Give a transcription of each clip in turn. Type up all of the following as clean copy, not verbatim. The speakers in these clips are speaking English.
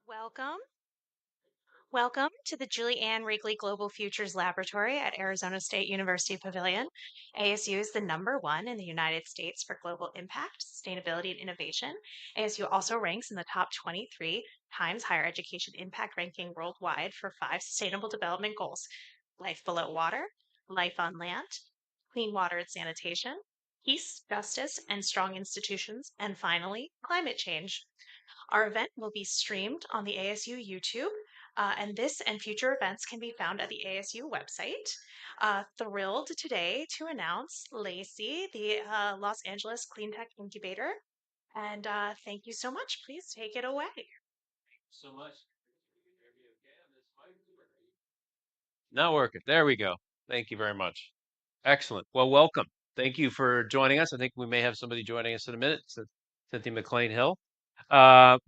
Welcome. Welcome to the Julie Ann Wrigley Global Futures Laboratory at Arizona State University Pavilion. ASU is the number one in the United States for global impact, sustainability, and innovation. ASU also ranks in the top 23 times higher education impact ranking worldwide for five sustainable development goals: life below water, life on land, clean water and sanitation, peace, justice, and strong institutions, and finally, climate change. Our event will be streamed on the ASU YouTube, and this and future events can be found at the ASU website. Thrilled today to announce LACI, the Los Angeles Cleantech Incubator. And thank you so much. Please take it away. So much. Not working. There we go. Thank you very much. Excellent. Well, welcome. Thank you for joining us. I think we may have somebody joining us in a minute. Cynthia McClain-Hill. Uh,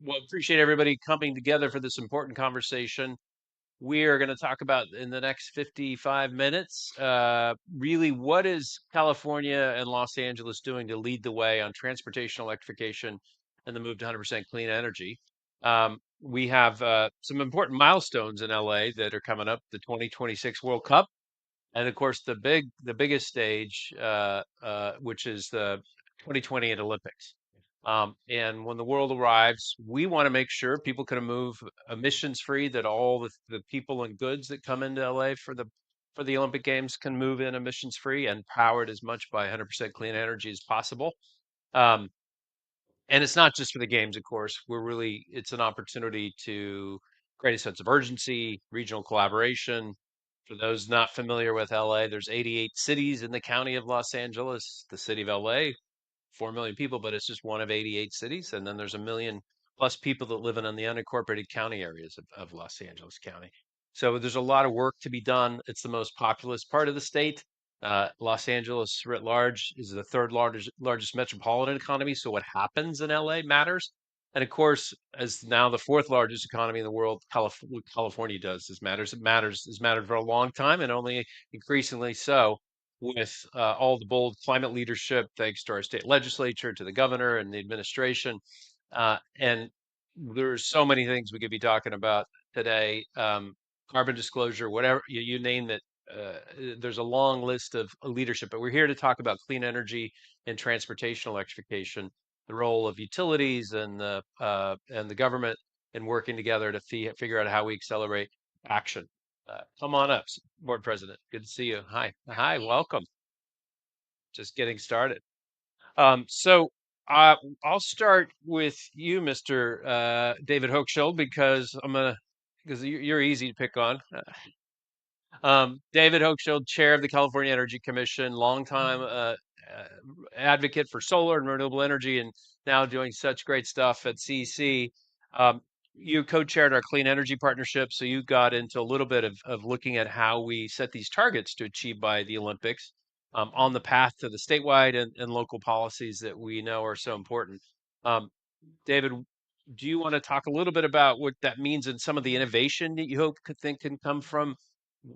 well, appreciate everybody coming together for this important conversation. We are going to talk about in the next 55 minutes, really what is California and Los Angeles doing to lead the way on transportation electrification and the move to 100% clean energy. We have some important milestones in LA that are coming up: the 2026 World Cup, and of course the biggest stage, which is the 2028 Olympics. And when the world arrives, we want to make sure people can move emissions free, that all the people and goods that come into LA for the Olympic Games can move in emissions free and powered as much by 100% clean energy as possible. Um, and it's not just for the games, of course. It's an opportunity to create a sense of urgency, regional collaboration. For those not familiar with LA, there's 88 cities in the county of Los Angeles. The city of LA, 4 million people, but it's just one of 88 cities. And then there's a million plus people that live in the unincorporated county areas of Los Angeles County. So there's a lot of work to be done. It's the most populous part of the state. Los Angeles, writ large, is the third largest metropolitan economy. So what happens in LA matters. And of course, as now the fourth largest economy in the world, what California does is matters. It matters has mattered for a long time, and only increasingly so with all the bold climate leadership, thanks to our state legislature, to the governor and the administration. And there's so many things we could be talking about today. Carbon disclosure, whatever you name it. There's a long list of leadership, but we're here to talk about clean energy and transportation electrification, the role of utilities and the government in working together to figure out how we accelerate action. Come on up, board president. Good to see you. Hi. Hi, welcome. Just getting started. So I'll start with you, Mr. David Hochschild, because you're easy to pick on. David Hochschild, chair of the California Energy Commission, longtime advocate for solar and renewable energy, and now doing such great stuff at CEC. You co-chaired our clean energy partnership, so you got into a little bit of looking at how we set these targets to achieve by the Olympics, on the path to the statewide and local policies that we know are so important. Um, David, do you want to talk a little bit about what that means and some of the innovation that you hope could think can come from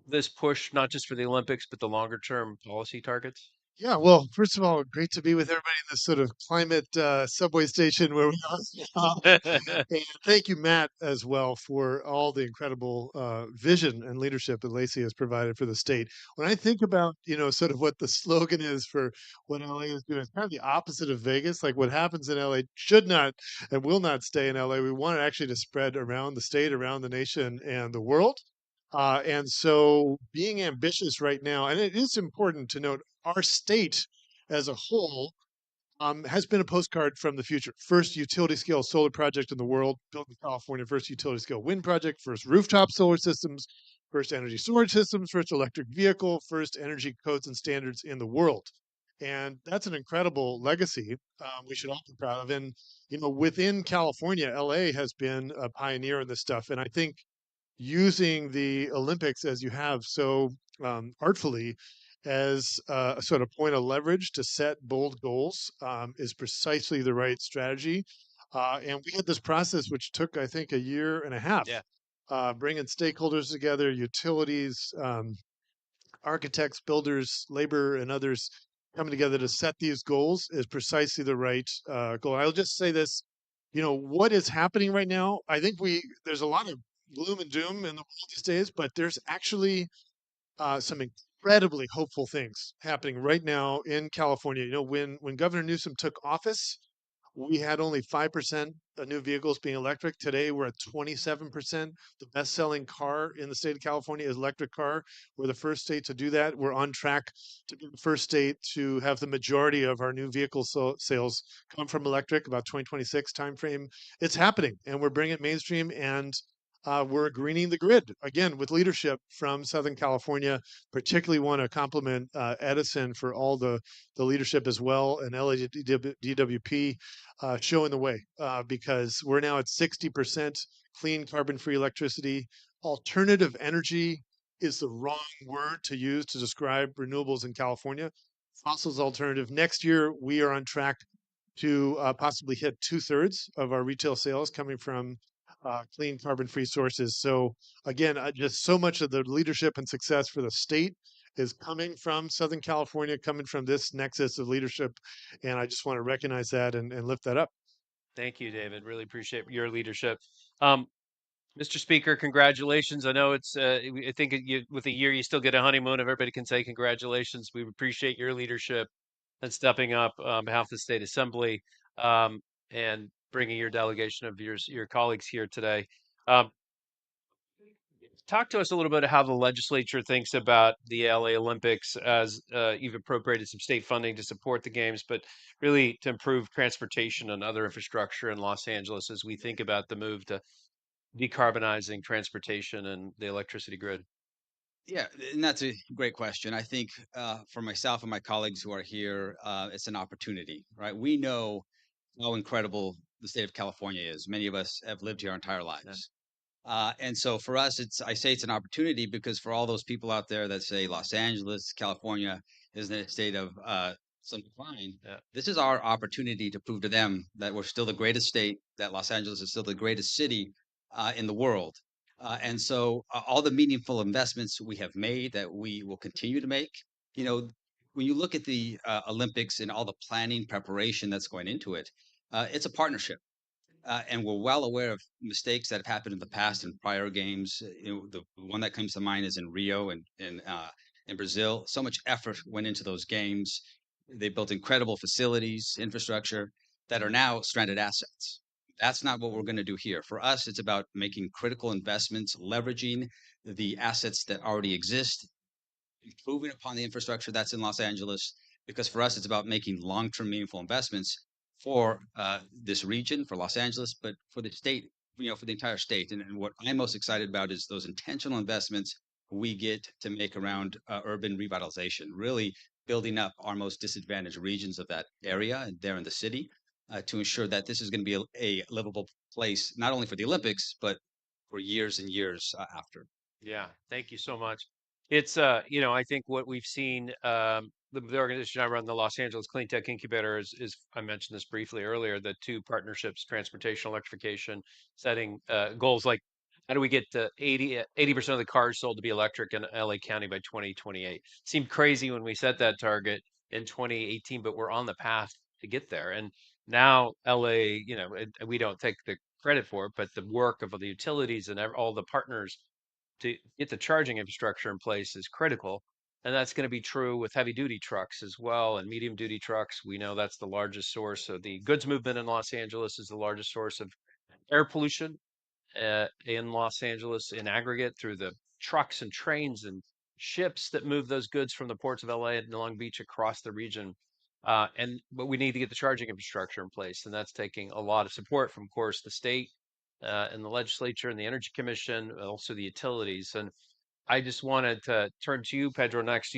this push, not just for the Olympics, but the longer term policy targets? Yeah, well, first of all, great to be with everybody in this sort of climate subway station where we are now. And thank you, Matt, as well, for all the incredible vision and leadership that Lacey has provided for the state. When I think about, sort of what the slogan is for what LA is doing, it's kind of the opposite of Vegas. Like what happens in LA should not and will not stay in LA. We want it actually to spread around the state, around the nation, and the world. And so being ambitious right now, and it is important to note our state as a whole has been a postcard from the future. First utility scale solar project in the world, built in California, first utility scale wind project, first rooftop solar systems, first energy storage systems, first electric vehicle, first energy codes and standards in the world. And that's an incredible legacy we should all be proud of. And, within California, LA has been a pioneer in this stuff. And I think using the Olympics as you have so artfully as a sort of point of leverage to set bold goals is precisely the right strategy. And we had this process which took, I think, a year and a half, Yeah. bringing stakeholders together, utilities, architects, builders, labor, and others coming together to set these goals is precisely the right goal. I'll just say this. what is happening right now. I think there's a lot of gloom and doom in the world these days, but there's actually some incredibly hopeful things happening right now in California. When Governor Newsom took office, we had only 5% of new vehicles being electric. Today, we're at 27%. The best-selling car in the state of California is electric car. We're the first state to do that. We're on track to be the first state to have the majority of our new vehicle sales come from electric, about 2026 timeframe. It's happening, and we're bringing it mainstream, and we're greening the grid again with leadership from Southern California. Particularly want to compliment Edison for all the leadership as well, and LADWP showing the way because we're now at 60% clean carbon-free electricity. Alternative energy is the wrong word to use to describe renewables in California. Fossils alternative. Next year, we are on track to possibly hit 2/3 of our retail sales coming from clean carbon-free sources. So again, just so much of the leadership and success for the state is coming from Southern California, coming from this nexus of leadership. And I just want to recognize that and lift that up. Thank you, David. Really appreciate your leadership. Um, Mr. Speaker, congratulations. I know I think with a year, you still get a honeymoon. If everybody can say congratulations, we appreciate your leadership and stepping up on behalf of the State Assembly and bringing your delegation of your colleagues here today. Um, Talk to us a little bit how the legislature thinks about the LA Olympics as you've appropriated some state funding to support the games, but really to improve transportation and other infrastructure in Los Angeles as we think about the move to decarbonizing transportation and the electricity grid. Yeah, and that's a great question. I think for myself and my colleagues who are here, it's an opportunity, right? We know how incredible the state of California is. Many of us have lived here our entire Yeah, lives. And so for us, I say it's an opportunity because for all those people out there that say Los Angeles, California is in a state of some decline, yeah, this is our opportunity to prove to them that we're still the greatest state, that Los Angeles is still the greatest city in the world. And so all the meaningful investments we have made that we will continue to make, you know, when you look at the Olympics and all the planning preparation that's going into it, it's a partnership and we're well aware of mistakes that have happened in the past in prior games. The one that comes to mind is in Rio and in Brazil. So much effort went into those games. They built incredible facilities, infrastructure that are now stranded assets. That's not what we're going to do here. For us, it's about making critical investments, leveraging the assets that already exist, improving upon the infrastructure that's in Los Angeles, because for us, it's about making long-term meaningful investments for this region, for Los Angeles, but for the state, for the entire state. And what I'm most excited about is those intentional investments we get to make around urban revitalization, really building up our most disadvantaged regions of that area and there in the city to ensure that this is going to be a livable place, not only for the Olympics, but for years and years after. yeah. Thank you so much. It's I think what we've seen, the organization I run, the Los Angeles Cleantech Incubator, is I mentioned this briefly earlier, the two partnerships, transportation, electrification, setting goals like how do we get to 80% of the cars sold to be electric in LA County by 2028? Seemed crazy when we set that target in 2018, but we're on the path to get there. And now LA, we don't take the credit for it, but the work of the utilities and all the partners to get the charging infrastructure in place is critical. And that's going to be true with heavy duty trucks as well and medium duty trucks. We know that's the largest source of the goods movement in Los Angeles is the largest source of air pollution in Los Angeles in aggregate through the trucks and trains and ships that move those goods from the ports of LA and Long Beach across the region. But we need to get the charging infrastructure in place, and that's taking a lot of support from, of course, the state and the legislature and the Energy Commission, also the utilities. And I just wanted to turn to you, Pedro, next.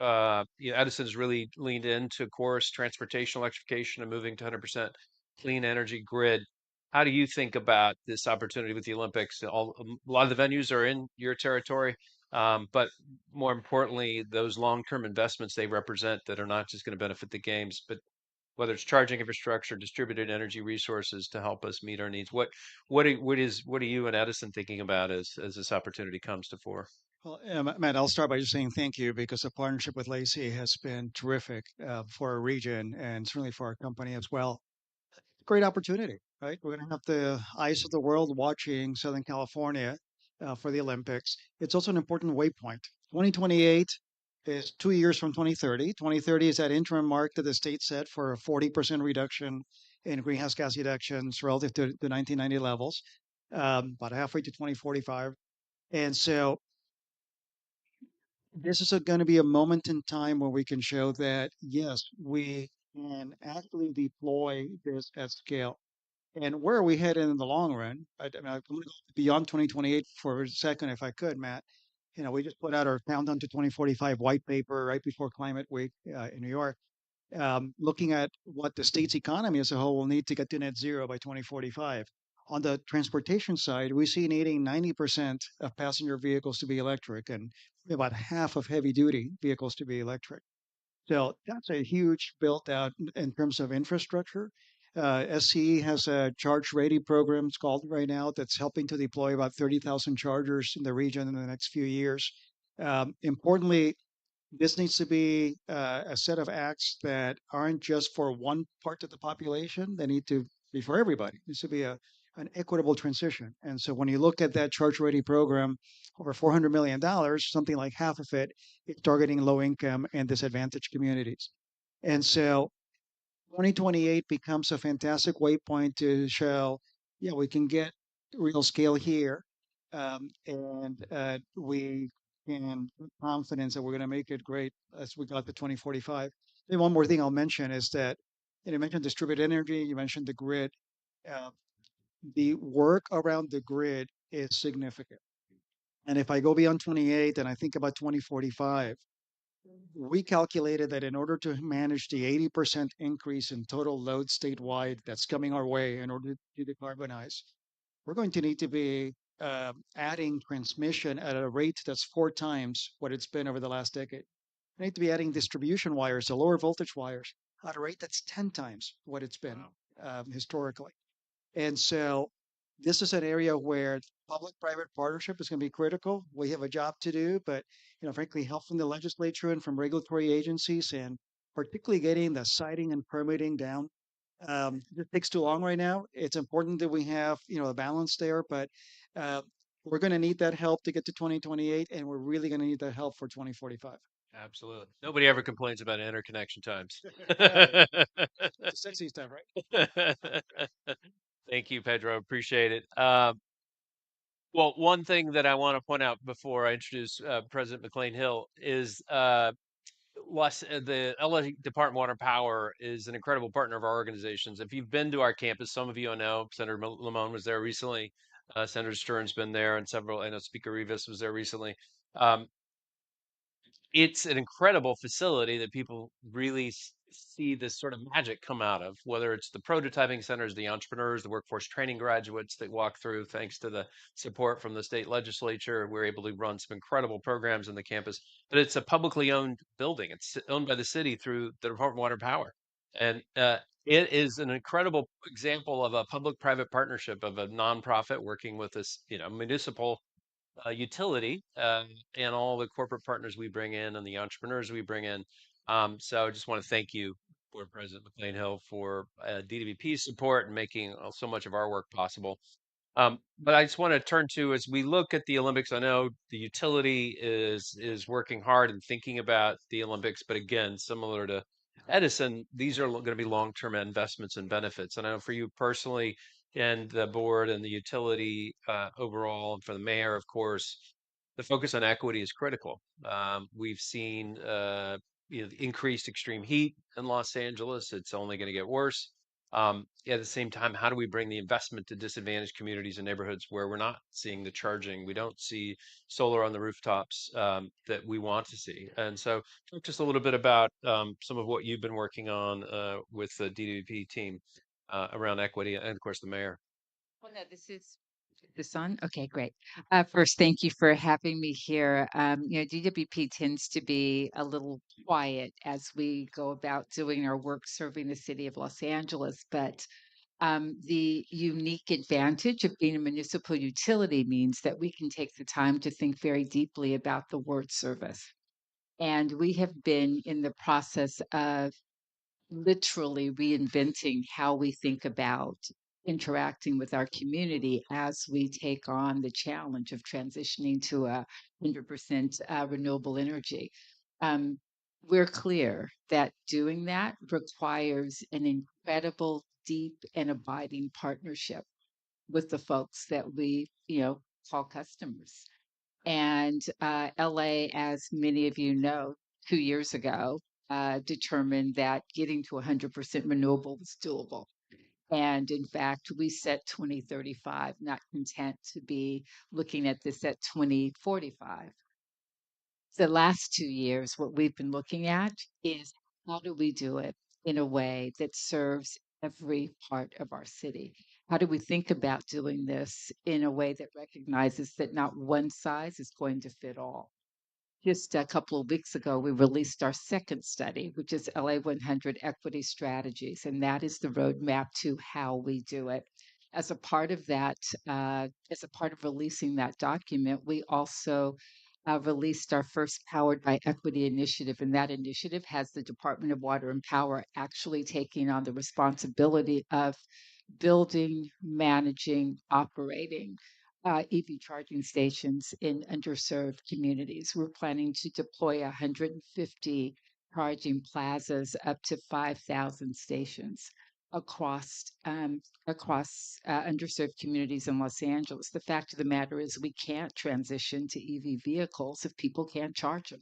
Edison's really leaned into, of course, transportation electrification and moving to 100% clean energy grid. How do you think about this opportunity with the Olympics? A lot of the venues are in your territory, but more importantly, those long-term investments they represent that are not just going to benefit the games, but whether it's charging infrastructure, distributed energy resources to help us meet our needs. What are you and Edison thinking about as this opportunity comes to fore? Well, Matt, I'll start by just saying thank you because the partnership with LACI has been terrific for our region and certainly for our company as well. great opportunity, right? We're going to have the eyes of the world watching Southern California for the Olympics. It's also an important waypoint. 2028 is 2 years from 2030. 2030 is that interim mark that the state set for a 40% reduction in greenhouse gas reductions relative to the 1990 levels, about halfway to 2045. And so this is going to be a moment in time where we can show that, yes, we can actually deploy this at scale. And where are we headed in the long run? I mean, I'm going to go beyond 2028 for a second, if I could, Matt. We just put out our Countdown to 2045 white paper right before Climate Week in New York, looking at what the state's economy as a whole will need to get to net zero by 2045. On the transportation side, we see needing 90% of passenger vehicles to be electric and about half of heavy duty vehicles to be electric. So that's a huge built out in terms of infrastructure. SCE has a charge ready program, it's called right now, that's helping to deploy about 30,000 chargers in the region in the next few years. Importantly, this needs to be a set of acts that aren't just for one part of the population. They need to be for everybody. It needs to be an equitable transition. And so when you look at that charge ready program, over $400 million, something like half of it is targeting low income and disadvantaged communities. And so 2028 becomes a fantastic waypoint to show, yeah, we can get real scale here, and we can have confidence that we're going to make it great as we got to 2045. And one more thing I'll mention is that you mentioned distributed energy, you mentioned the grid. Uh, the work around the grid is significant. And if I go beyond 28 and I think about 2045, we calculated that in order to manage the 80% increase in total load statewide that's coming our way in order to decarbonize, we're going to need to be adding transmission at a rate that's 4 times what it's been over the last decade. We need to be adding distribution wires, the lower voltage wires, at a rate that's 10 times what it's been historically. And so this is an area where public-private partnership is going to be critical. We have a job to do, but frankly, help from the legislature and from regulatory agencies, and particularly getting the siting and permitting down. It takes too long right now. It's important that we have a balance there, but uh, we're going to need that help to get to 2028, and we're really going to need that help for 2045. Absolutely. Nobody ever complains about interconnection times. It's sexy stuff, right? Thank you, Pedro. Appreciate it. Well, one thing that I want to point out before I introduce President McClain-Hill is the LA Department of Water and Power is an incredible partner of our organizations. If you've been to our campus, some of you know Senator Lamone was there recently. Senator Stern's been there, and several. I know Speaker Rivas was there recently. Um, it's an incredible facility that people really see this sort of magic come out of, whether it's the prototyping centers, the entrepreneurs, the workforce training graduates that walk through. Thanks to the support from the state legislature, we're able to run some incredible programs in the campus. But it's a publicly owned building. It's owned by the city through the Department of Water and Power. And it is an incredible example of a public-private partnership of a nonprofit working with this, municipal utility, and all the corporate partners we bring in and the entrepreneurs we bring in. So I just want to thank you, Board President McClain-Hill, for DWP support and making so much of our work possible. But I just want to turn to, as we look at the Olympics, I know the utility is working hard and thinking about the Olympics, but again, similar to Edison, these are going to be long-term investments and benefits. And I know for you personally and the board and the utility overall, and for the mayor, of course, the focus on equity is critical. We've seen increased extreme heat in Los Angeles. It's only going to get worse. At the same time, how do we bring the investment to disadvantaged communities and neighborhoods where we're not seeing the charging? We don't see solar on the rooftops that we want to see. And so, talk just a little bit about some of what you've been working on with the DWP team around equity, and of course, the mayor. Well, no, this on? Okay, great. First, thank you for having me here. DWP tends to be a little quiet as we go about doing our work serving the city of Los Angeles, but the unique advantage of being a municipal utility means that we can take the time to think very deeply about the word service. And we have been in the process of literally reinventing how we think about interacting with our community as we take on the challenge of transitioning to a 100% renewable energy. Um, we're clear that doing that requires an incredible, deep, and abiding partnership with the folks that we, call customers. And LA, as many of you know, 2 years ago, determined that getting to 100% renewable was doable. And in fact, we set 2035, not content to be looking at this at 2045. The last 2 years, what we've been looking at is how do we do it in a way that serves every part of our city? How do we think about doing this in a way that recognizes that not one size is going to fit all? Just a couple of weeks ago, we released our second study, which is LA 100 Equity Strategies, and that is the roadmap to how we do it. As a part of that, as a part of releasing that document, we also released our first Powered by Equity initiative, and that initiative has the Department of Water and Power actually taking on the responsibility of building, managing, operating EV charging stations in underserved communities. We're planning to deploy 150 charging plazas up to 5,000 stations across underserved communities in Los Angeles. The fact of the matter is, we can't transition to EV vehicles if people can't charge them.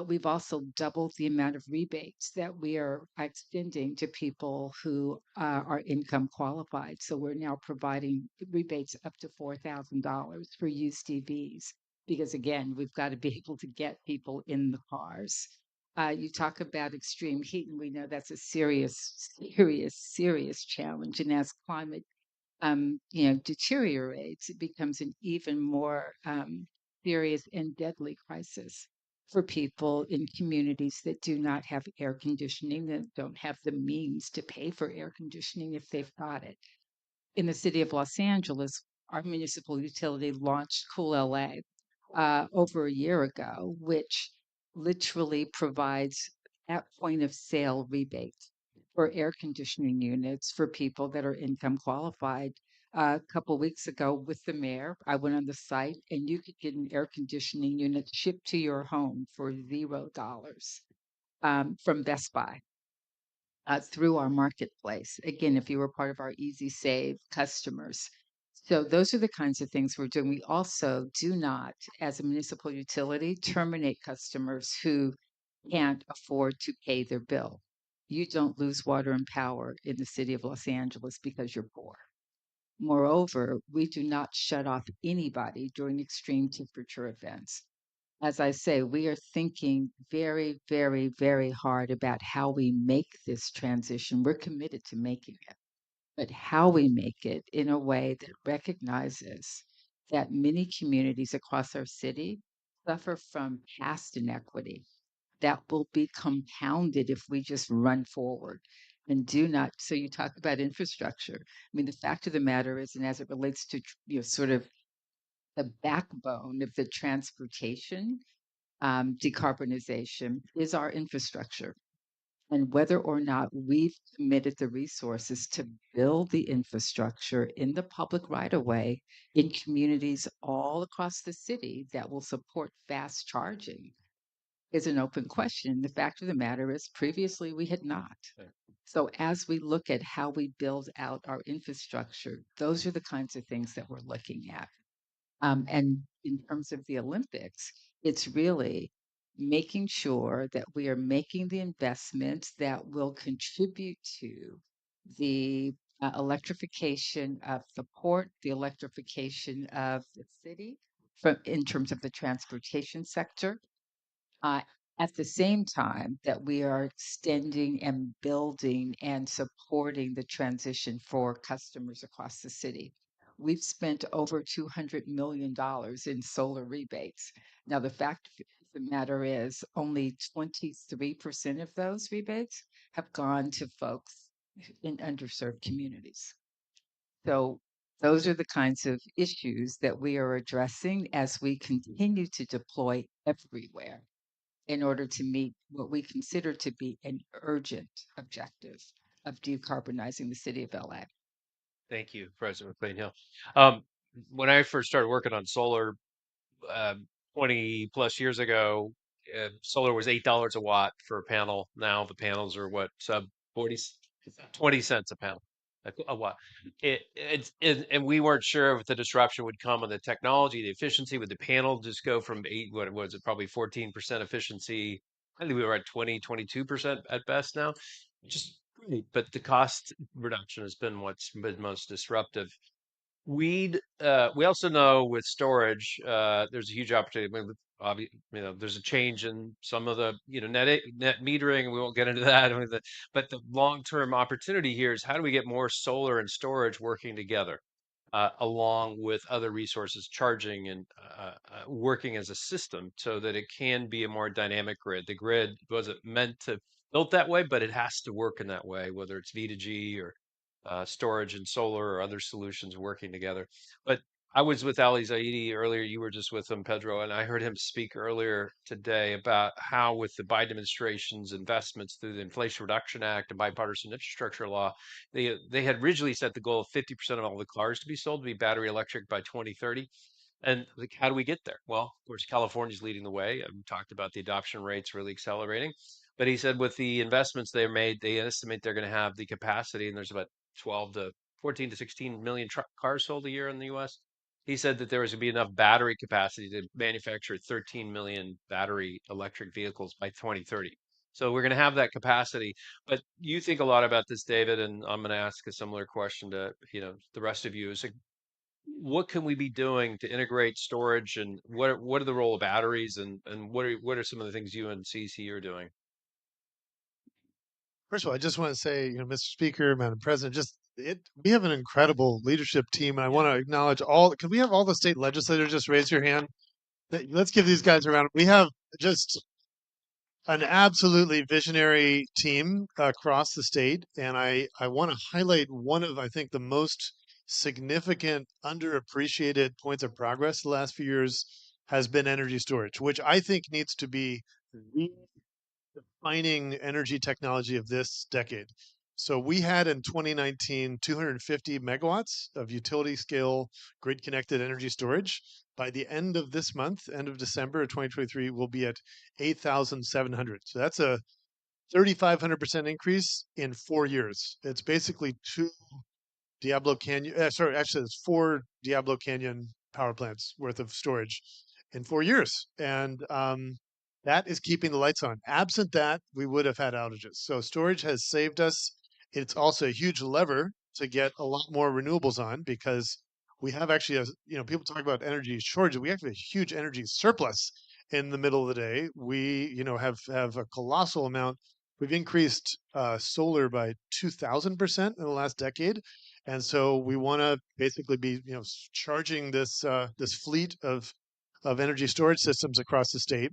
We've also doubled the amount of rebates that we are extending to people who are income qualified. So we're now providing rebates up to $4,000 for used EVs because, again, we've got to be able to get people in the cars. You talk about extreme heat, and we know that's a serious, serious, serious challenge. And as climate deteriorates, it becomes an even more serious and deadly crisis for people in communities that do not have air conditioning, that don't have the means to pay for air conditioning if they've got it. In the city of Los Angeles, our municipal utility launched Cool LA over a year ago, which literally provides at point of sale rebates for air conditioning units for people that are income qualified. A couple weeks ago with the mayor, I went on the site and you could get an air conditioning unit shipped to your home for $0 from Best Buy through our marketplace. Again, if you were part of our Easy Save customers. So those are the kinds of things we're doing. We also do not, as a municipal utility, terminate customers who can't afford to pay their bill. You don't lose water and power in the city of Los Angeles because you're poor. Moreover, we do not shut off anybody during extreme temperature events. As I say, we are thinking very, very, very hard about how we make this transition. We're committed to making it, but how we make it in a way that recognizes that many communities across our city suffer from past inequity that will be compounded if we just run forward and do not. So you talk about infrastructure. I mean, the fact of the matter is, and as it relates to sort of the backbone of the transportation decarbonization is our infrastructure. And whether or not we've committed the resources to build the infrastructure in the public right of way in communities all across the city that will support fast charging is an open question. The fact of the matter is, previously we had not. So, as we look at how we build out our infrastructure, those are the kinds of things that we're looking at. And in terms of the Olympics, it's really making sure that we are making the investments that will contribute to the electrification of the port, the electrification of the city, in terms of the transportation sector, uh, at the same time that we are extending and building and supporting the transition for customers across the city. We've spent over $200 million in solar rebates. Now, the fact of the matter is, only 23% of those rebates have gone to folks in underserved communities. So, those are the kinds of issues that we are addressing as we continue to deploy everywhere in order to meet what we consider to be an urgent objective of decarbonizing the city of LA. Thank you, President McClain-Hill. Um, when I first started working on solar, uh, 20 plus years ago, solar was $8 a watt for a panel. Now the panels are what, sub 40, 20 cents a panel, a watt. And we weren't sure if the disruption would come on the technology, the efficiency. Would the panel just go from what was it, probably 14% efficiency? I think we were at 22% at best now, which is great. But the cost reduction has been what's been most disruptive. We also know with storage, there's a huge opportunity. I mean, there's a change in some of the, net metering. We won't get into that. I mean, but the long-term opportunity here is how do we get more solar and storage working together, along with other resources, charging and working as a system so that it can be a more dynamic grid. The grid wasn't meant to built that way, but it has to work in that way, whether it's V2G or storage and solar or other solutions working together. But I was with Ali Zaidi earlier. You were just with him, Pedro, and I heard him speak earlier today about how, with the Biden administration's investments through the Inflation Reduction Act and bipartisan infrastructure law, they had originally set the goal of 50% of all the cars to be sold to be battery electric by 2030. And like, how do we get there? Well, of course, California's leading the way. We talked about the adoption rates really accelerating. But he said with the investments they made, they estimate they're going to have the capacity, and there's about 12 to 14 to 16 million cars sold a year in the US. He said that there was going to be enough battery capacity to manufacture 13 million battery electric vehicles by 2030. So we're going to have that capacity. But you think a lot about this, David, and I'm going to ask a similar question to, the rest of you. Is like, what can we be doing to integrate storage, and what are the role of batteries, and what are some of the things you and CC are doing? First of all, I just want to say, Mr. Speaker, Madam President, we have an incredible leadership team, and I want to acknowledge all. Can we have all the state legislators just raise your hand? Let's give these guys a round. We have just an absolutely visionary team across the state, and I want to highlight one of, I think, the most significant underappreciated points of progress the last few years has been energy storage, which I think needs to be the defining energy technology of this decade. So we had in 2019 250 megawatts of utility scale grid connected energy storage. By the end of this month, end of December of 2023, we'll be at 8,700. So that's a 3,500% increase in 4 years. It's basically Diablo Canyon. Actually, it's 4 Diablo Canyon power plants worth of storage in 4 years, and that is keeping the lights on. Absent that, we would have had outages. So storage has saved us. It's also a huge lever to get a lot more renewables on because we have actually, people talk about energy shortage. We actually have a huge energy surplus in the middle of the day. We, have a colossal amount. We've increased solar by 2,000% in the last decade. And so we want to basically be, charging this fleet of energy storage systems across the state,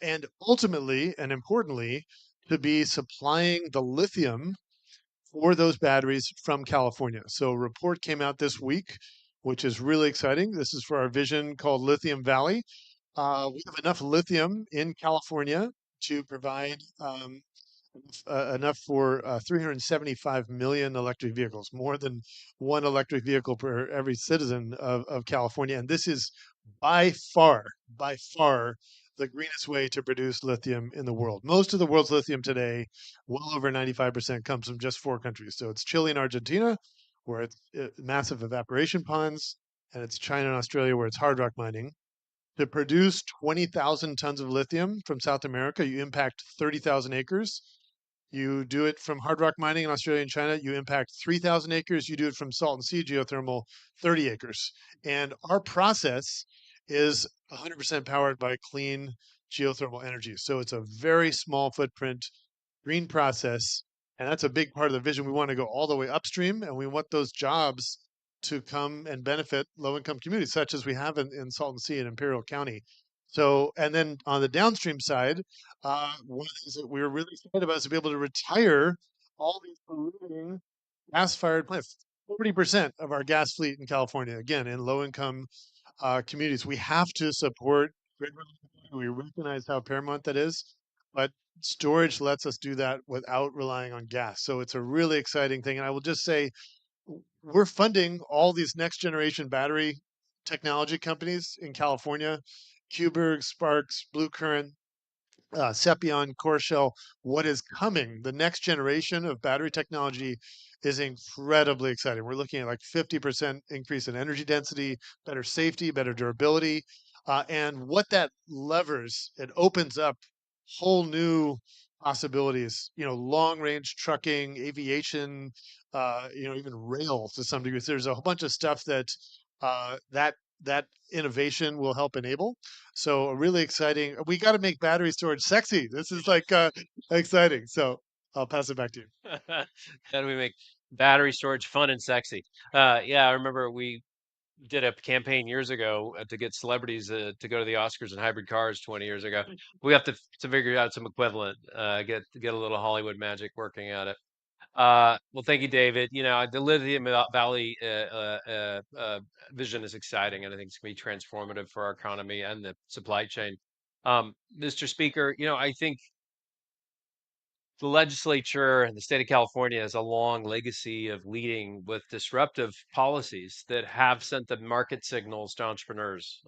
and ultimately and importantly, to be supplying the lithium for those batteries from California. So a report came out this week, which is really exciting. This is for our vision called Lithium Valley. We have enough lithium in California to provide enough for 375 million electric vehicles, more than one electric vehicle per every citizen of California. And this is by far, the greenest way to produce lithium in the world. Most of the world's lithium today, well over 95%, comes from just 4 countries. So it's Chile and Argentina, where it's massive evaporation ponds, and it's China and Australia, where it's hard rock mining. To produce 20,000 tons of lithium from South America, you impact 30,000 acres. You do it from hard rock mining in Australia and China, you impact 3,000 acres. You do it from salt and sea geothermal, 30 acres. And our process is 100% powered by clean geothermal energy. So it's a very small footprint, green process. And that's a big part of the vision. We want to go all the way upstream, and we want those jobs to come and benefit low income communities, such as we have in Salton Sea and Imperial County. So, and then on the downstream side, one of the things that we were really excited about is to be able to retire all these polluting gas-fired plants. 40% of our gas fleet in California, again, in low-income communities. We have to support grid reliability. We recognize how paramount that is, but storage lets us do that without relying on gas. So it's a really exciting thing. And I will just say, we're funding all these next generation battery technology companies in California, Cuberg, Sparks, Blue Current, Sepion, Coreshell. What is coming, the next generation of battery technology, is incredibly exciting. We're looking at like 50% increase in energy density, better safety, better durability. And what that levers, it opens up whole new possibilities, long range trucking, aviation, even rail to some degree. So there's a whole bunch of stuff that innovation will help enable. So really exciting. We got to make battery storage sexy. This is like exciting. So I'll pass it back to you. How do we make battery storage fun and sexy? Yeah, I remember we did a campaign years ago to get celebrities to go to the Oscars in hybrid cars 20 years ago. We have to figure out some equivalent, get a little Hollywood magic working at it. Well, thank you, David. The Lithium Valley vision is exciting, and I think it's going to be transformative for our economy and the supply chain. Mr. Speaker, I think the legislature and the state of California has a long legacy of leading with disruptive policies that have sent the market signals to entrepreneurs.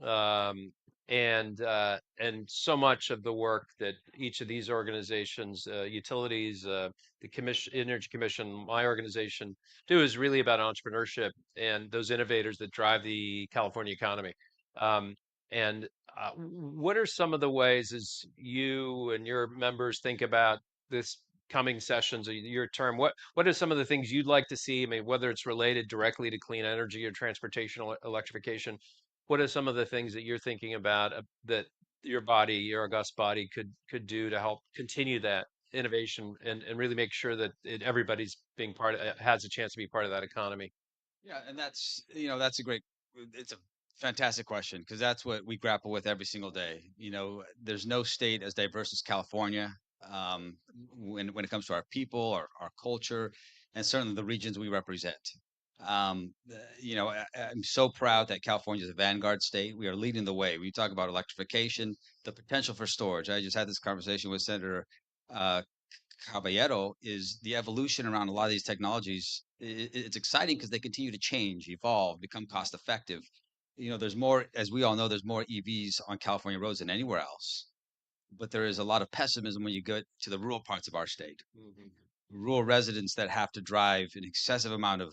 And so much of the work that each of these organizations, utilities, the Energy Commission, my organization, do is really about entrepreneurship and those innovators that drive the California economy. Um, and what are some of the ways, as you and your members think about this coming sessions of your term, what are some of the things you'd like to see? I mean, whether it's related directly to clean energy or transportation electrification, what are some of the things that you're thinking about that your body, your august body, could do to help continue that innovation and really make sure that everybody's being has a chance to be part of that economy? Yeah, and that's a great, it's a fantastic question because that's what we grapple with every single day. There's no state as diverse as California when it comes to our people, our culture, and certainly the regions we represent. I'm so proud that California is a vanguard state. We are leading the way. We talk about electrification, the potential for storage. I just had this conversation with Senator uh, Caballero. Is the evolution around a lot of these technologies. It's exciting because they continue to change, evolve, become cost effective. There's more, as we all know, there's more EVs on California roads than anywhere else. But there is a lot of pessimism when you go to the rural parts of our state. Rural residents that have to drive an excessive amount of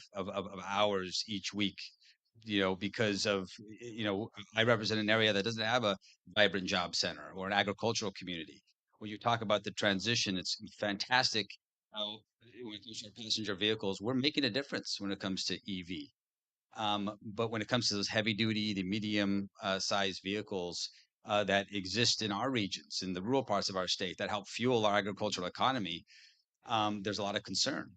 hours each week, because of, I represent an area that doesn't have a vibrant job center or an agricultural community. When you talk about the transition, it's fantastic how when it comes to our passenger vehicles, we're making a difference when it comes to EV. But when it comes to those heavy duty, the medium sized vehicles that exist in our regions, in the rural parts of our state that help fuel our agricultural economy, there's a lot of concern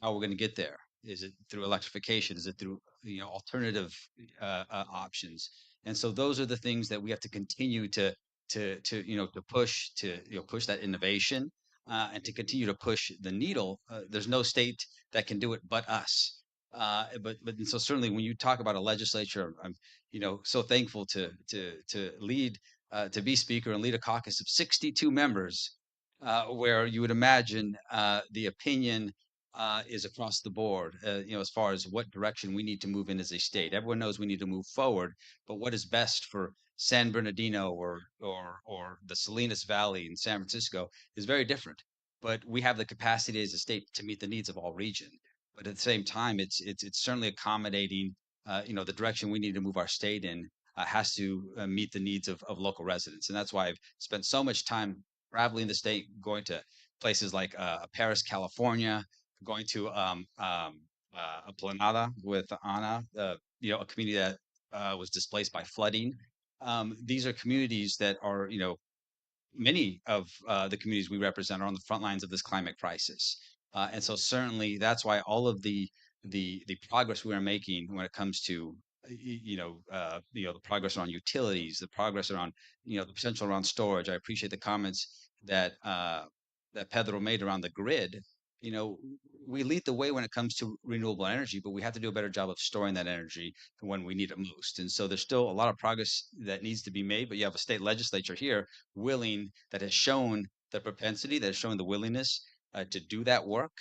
how we're going to get there. Is it through electrification? Is it through alternative options? And so those are the things that we have to continue to push push that innovation and to continue to push the needle. There's no state that can do it but us. But and so certainly when you talk about a legislature, I'm so thankful to lead to be speaker and lead a caucus of 62 members, where you would imagine the opinion is across the board, as far as what direction we need to move in as a state. Everyone knows we need to move forward, but what is best for San Bernardino or the Salinas Valley in San Francisco is very different. But we have the capacity as a state to meet the needs of all region. But at the same time, it's certainly accommodating. The direction we need to move our state in has to meet the needs of local residents, and that's why I've spent so much time traveling the state, going to places like Paris, California, going to a Planada with Anna, a community that was displaced by flooding. These are communities that are, many of the communities we represent are on the front lines of this climate crisis. And so certainly that's why all of the progress we are making when it comes to the progress around utilities, the progress around the potential around storage. I appreciate the comments that Pedro made around the grid. You know, we lead the way when it comes to renewable energy, but we have to do a better job of storing that energy when we need it most. And so there's still a lot of progress that needs to be made, but you have a state legislature here willing, that has shown the propensity, that has shown the willingness to do that work.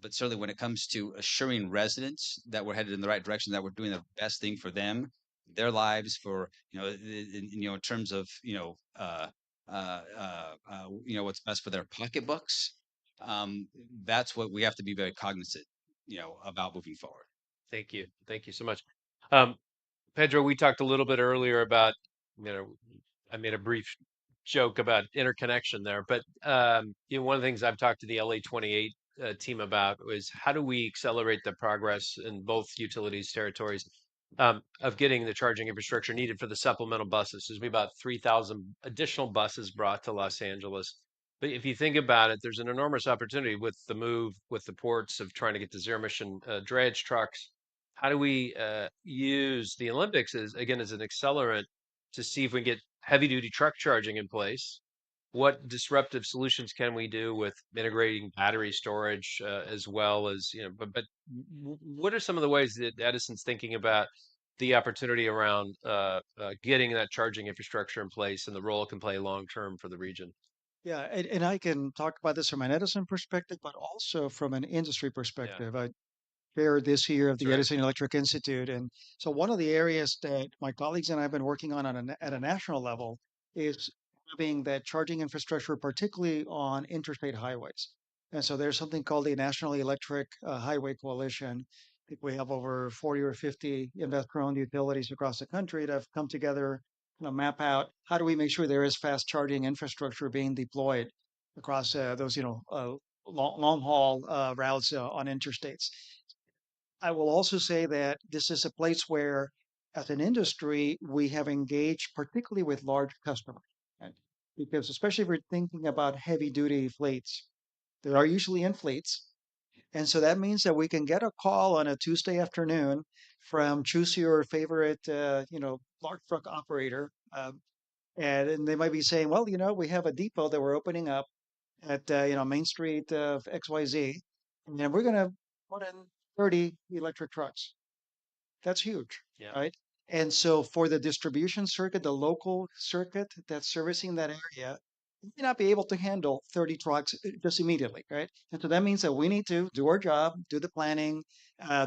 But certainly when it comes to assuring residents that we're headed in the right direction, that we're doing the best thing for them, their lives, for, in terms of, what's best for their pocketbooks, um, that's what we have to be very cognizant, about moving forward. Thank you. Thank you so much. Um, Pedro, we talked a little bit earlier about, you know, I made a brief joke about interconnection there, but one of the things I've talked to the LA28 team about was how do we accelerate the progress in both utilities territories of getting the charging infrastructure needed for the supplemental buses. There's be about 3,000 additional buses brought to Los Angeles. But if you think about it, there's an enormous opportunity with the move with the ports of trying to get the zero emission drayage trucks. How do we use the Olympics as again as an accelerant to see if we can get heavy duty truck charging in place? What disruptive solutions can we do with integrating battery storage as well as but what are some of the ways that Edison's thinking about the opportunity around getting that charging infrastructure in place and the role it can play long term for the region? Yeah, and I can talk about this from an Edison perspective, but also from an industry Yeah, perspective. I chair this year of that's the right. Edison Electric Institute, and so one of the areas that my colleagues and I have been working on at a national level is having that charging infrastructure, particularly on interstate highways. And so there's something called the National Electric Highway Coalition. I think we have over 40 or 50 investor-owned utilities across the country that have come together, map out how do we make sure there is fast charging infrastructure being deployed across those, long haul routes on interstates. I will also say that this is a place where, as an industry, we have engaged particularly with large customers. Right? Because especially if we're thinking about heavy duty fleets, they are usually in fleets. And so that means that we can get a call on a Tuesday afternoon from choose your favorite, large truck operator. And they might be saying, well, we have a depot that we're opening up at, Main Street of XYZ, and then we're going to put in 30 electric trucks. That's huge, Yeah, right? And so for the distribution circuit, the local circuit that's servicing that area, you may not be able to handle 30 trucks just immediately, right? And so that means that we need to do our job, do the planning,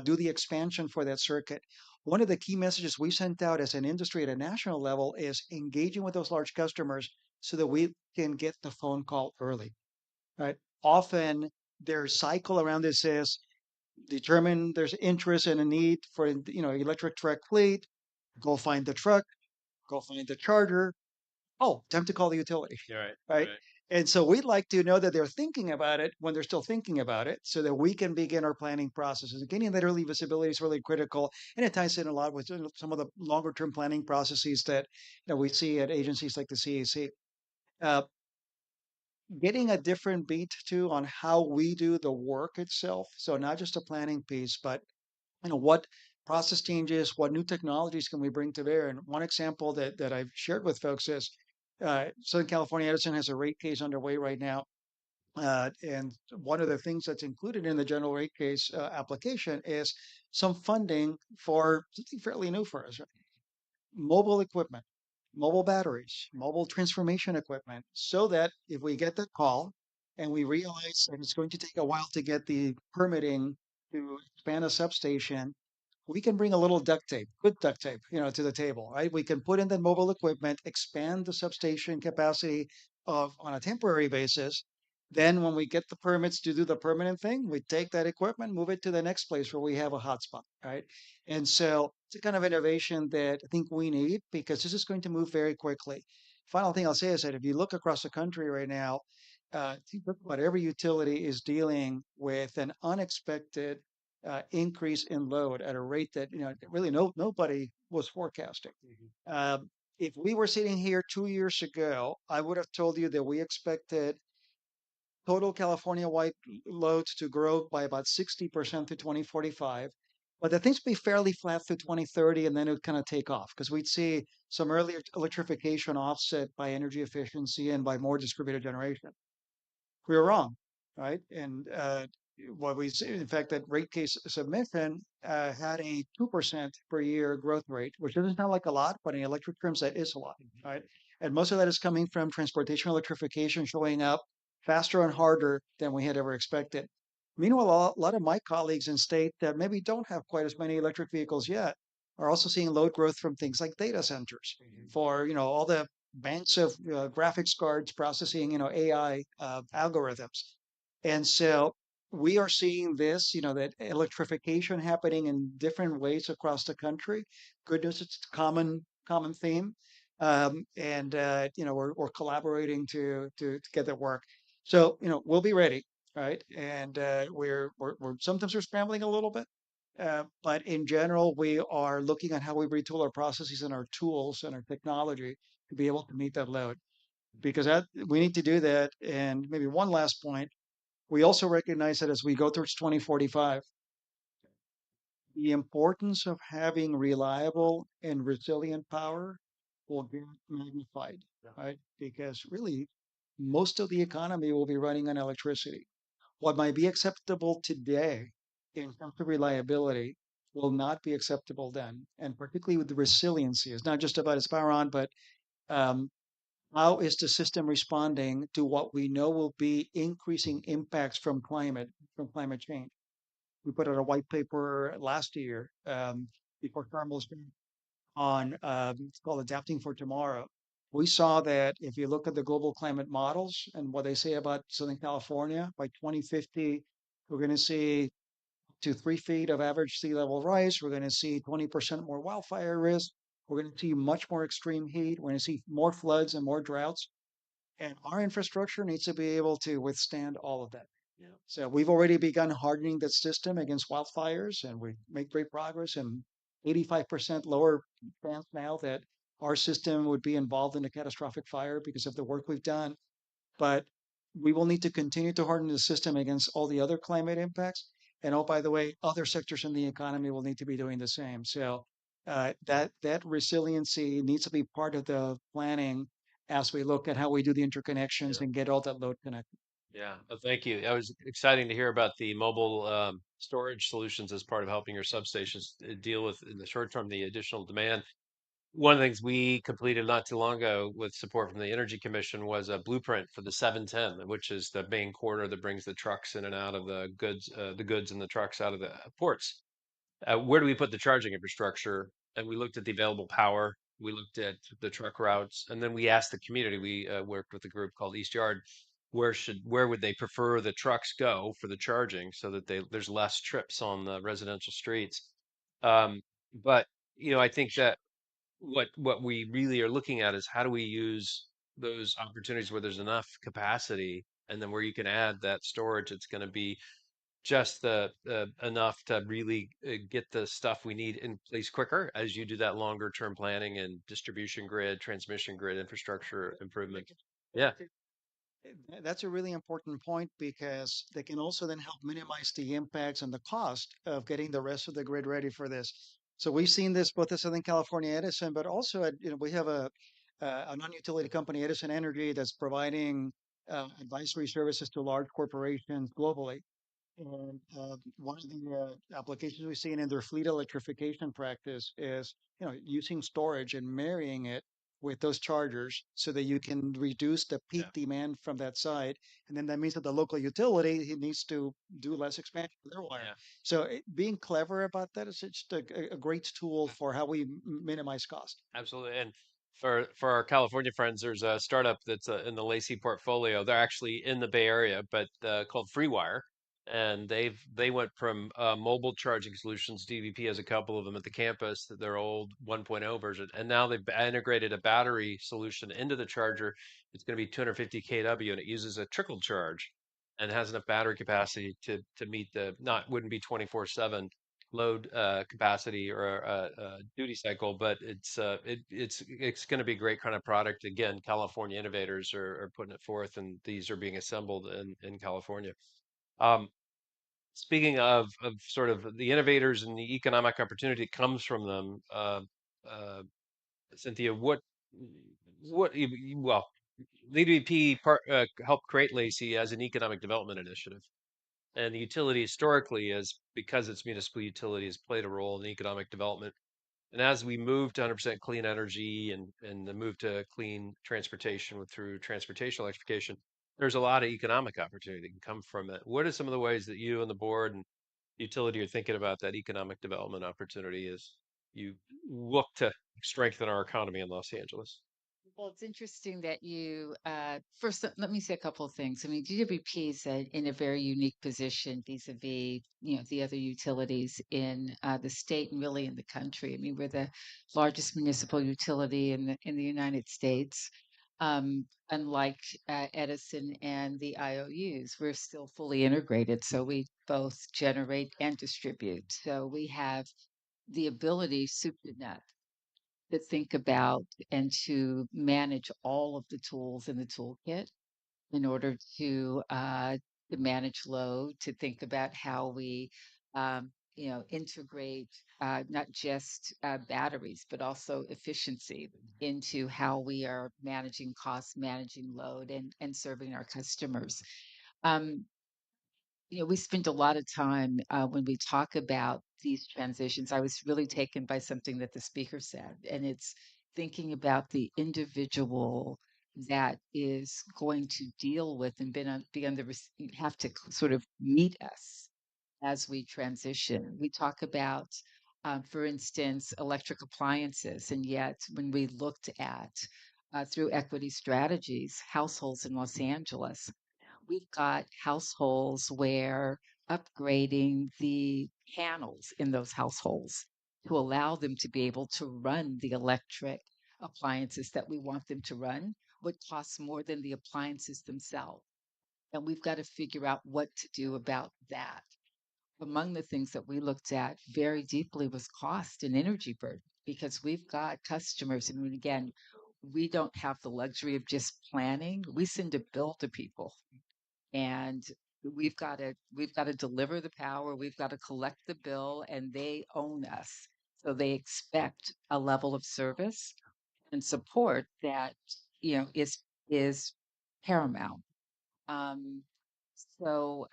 do the expansion for that circuit. One of the key messages we sent out as an industry at a national level is engaging with those large customers so that we can get the phone call early, right? Often their cycle around this is determine there's interest and a need for electric truck fleet. Go find the truck, go find the charger. Oh, time to call the utility, you're right. right? Right. And so we'd like to know that they're thinking about it when they're still thinking about it so that we can begin our planning processes. Getting that early visibility is really critical. And it ties in a lot with some of the longer term planning processes that we see at agencies like the CAC. Uh, Getting a different beat too on how we do the work itself. So not just a planning piece, but what process changes, what new technologies can we bring to bear? And one example that I've shared with folks is Southern California Edison has a rate case underway right now. And one of the things that's included in the general rate case application is some funding for something fairly new for us, right? Mobile equipment, mobile batteries, mobile transformation equipment, so that if we get that call and we realize that it's going to take a while to get the permitting to expand a substation, we can bring a little duct tape, good duct tape, to the table, right? We can put in the mobile equipment, expand the substation capacity of on a temporary basis. Then when we get the permits to do the permanent thing, we take that equipment, move it to the next place where we have a hotspot, right? And so it's a kind of innovation that I think we need because this is going to move very quickly. Final thing I'll say is that if you look across the country right now, about every utility is dealing with an unexpected increase in load at a rate that really nobody was forecasting. If we were sitting here 2 years ago, I would have told you that we expected total California-wide loads to grow by about 60% to 2045, but that things would be fairly flat through 2030, and then it would kind of take off because we'd see some early electrification offset by energy efficiency and by more distributed generation. We were wrong, right? And what we see, in fact, that rate case submission had a 2% per year growth rate, which doesn't sound like a lot, but in electric terms, that is a lot, right? And most of that is coming from transportation electrification showing up faster and harder than we had ever expected. Meanwhile, a lot of my colleagues in state that maybe don't have quite as many electric vehicles yet are also seeing load growth from things like data centers for, all the banks of graphics cards processing, AI algorithms. And so we are seeing this, that electrification happening in different ways across the country. Good news, it's a common theme. And we're collaborating to get that work. So, we'll be ready, right? And we're sometimes we're scrambling a little bit. But in general, we are looking at how we retool our processes and our tools and our technology to be able to meet that load. Because we need to do that. And maybe one last point, we also recognize that as we go towards 2045, the importance of having reliable and resilient power will get magnified, right? Because really, most of the economy will be running on electricity. What might be acceptable today in terms of reliability will not be acceptable then. And particularly with the resiliency, it's not just about its power on, but um, how is the system responding to what we know will be increasing impacts from climate change? We put out a white paper last year before Carmel's on it's called Adapting for Tomorrow. We saw that if you look at the global climate models and what they say about Southern California, by 2050, we're going to see to 3 feet of average sea level rise. We're going to see 20% more wildfire risk. We're going to see much more extreme heat. We're going to see more floods and more droughts. And our infrastructure needs to be able to withstand all of that. Yeah. So we've already begun hardening the system against wildfires, and we make great progress. And 85% lower chance now that our system would be involved in a catastrophic fire because of the work we've done. But we will need to continue to harden the system against all the other climate impacts. And oh, by the way, other sectors in the economy will need to be doing the same. So that resiliency needs to be part of the planning as we look at how we do the interconnections Yeah. and get all that load connected. Yeah, thank you. It was exciting to hear about the mobile storage solutions as part of helping your substations deal with, in the short term, the additional demand. One of the things we completed not too long ago with support from the Energy Commission was a blueprint for the 710, which is the main corridor that brings the trucks in and out of the goods and the trucks out of the ports. Where do we put the charging infrastructure? And we looked at the available power. We looked at the truck routes, and then we asked the community. We worked with a group called East Yard. Where would they prefer the trucks go for the charging, so that there's less trips on the residential streets. But I think that what we really are looking at is how do we use those opportunities where there's enough capacity, and then where you can add that storage. It's going to be just the enough to really get the stuff we need in place quicker as you do that longer term planning and distribution grid, transmission grid infrastructure improvement. Yeah, That's a really important point because they can also then help minimize the impacts and the cost of getting the rest of the grid ready for this. So we've seen this both at Southern California Edison, but also at, we have a non-utility company, Edison Energy, that's providing advisory services to large corporations globally. And one of the applications we've seen in their fleet electrification practice is, using storage and marrying it with those chargers so that you can reduce the peak yeah, demand from that side. And then that means that the local utility he needs to do less expansion of their wire. yeah. So being clever about that is just a great tool for how we minimize cost. Absolutely. And for our California friends, there's a startup that's in the LACI portfolio. They're actually in the Bay Area, but called FreeWire. And they went from mobile charging solutions. DVP has a couple of them at the campus, their old 1.0 version, and now they've integrated a battery solution into the charger. It's going to be 250 kW, and it uses a trickle charge, and has enough battery capacity to meet the not wouldn't be 24/7 load capacity or duty cycle, but it's going to be a great kind of product. Again, California innovators are putting it forth, and these are being assembled in California. Um, Speaking of sort of the innovators and the economic opportunity that comes from them, uh, Cynthia, well, LeadVP helped create LACI as an economic development initiative. And the utility historically, is because it's municipal utility, has played a role in economic development. And as we move to 100% clean energy and the move to clean transportation through transportation electrification, there's a lot of economic opportunity that can come from it. What are some of the ways that you and the board and utility are thinking about that economic development opportunity as you look to strengthen our economy in Los Angeles? Well, it's interesting that you first let me say a couple of things. I mean, GWP is in a very unique position vis-a-vis, the other utilities in the state and really in the country. I mean, we're the largest municipal utility in the United States. Unlike Edison and the IOUs, we're still fully integrated, so we both generate and distribute. So we have the ability, soup to nuts, to think about and to manage all of the tools in the toolkit in order to manage load, to think about how we integrate not just batteries but also efficiency into how we are managing costs, managing load, and serving our customers. Um, we spend a lot of time when we talk about these transitions. I was really taken by something that the speaker said, and it's thinking about the individual that is going to deal with and be on the have to sort of meet us as we transition. We talk about, for instance, electric appliances, and yet when we looked at through equity strategies, households in Los Angeles, we've got households where upgrading the panels in those households to allow them to be able to run the electric appliances that we want them to run would cost more than the appliances themselves. And we've got to figure out what to do about that. Among the things that we looked at very deeply was cost and energy burden, because we've got customers. And again, we don't have the luxury of just planning. We send a bill to people, and we've got to deliver the power, we've got to collect the bill, and they own us, so they expect a level of service and support that is paramount. Um, so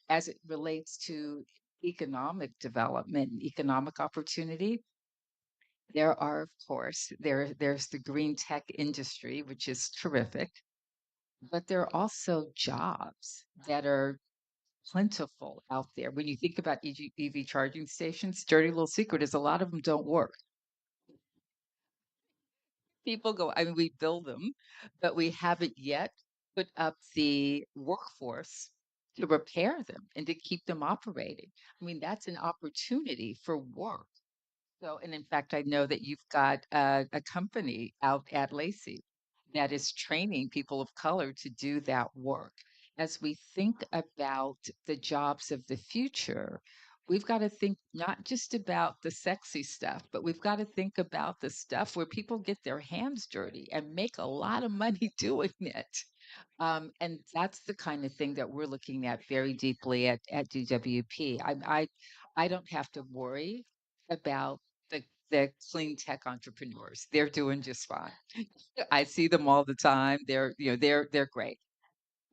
as it relates to economic development and economic opportunity, there are, of course, there's the green tech industry, which is terrific, but there are also jobs that are plentiful out there. When you think about EV charging stations, dirty little secret is a lot of them don't work. People go, I mean, we build them, but we haven't yet put up the workforce to repair them and to keep them operating. I mean, that's an opportunity for work. So, and in fact, I know that you've got a company out at LACI that is training people of color to do that work. As we think about the jobs of the future, we've got to think not just about the sexy stuff, but we've got to think about the stuff where people get their hands dirty and make a lot of money doing it. And that's the kind of thing that we're looking at very deeply at DWP. I don't have to worry about the clean tech entrepreneurs. They're doing just fine. I see them all the time. They're great.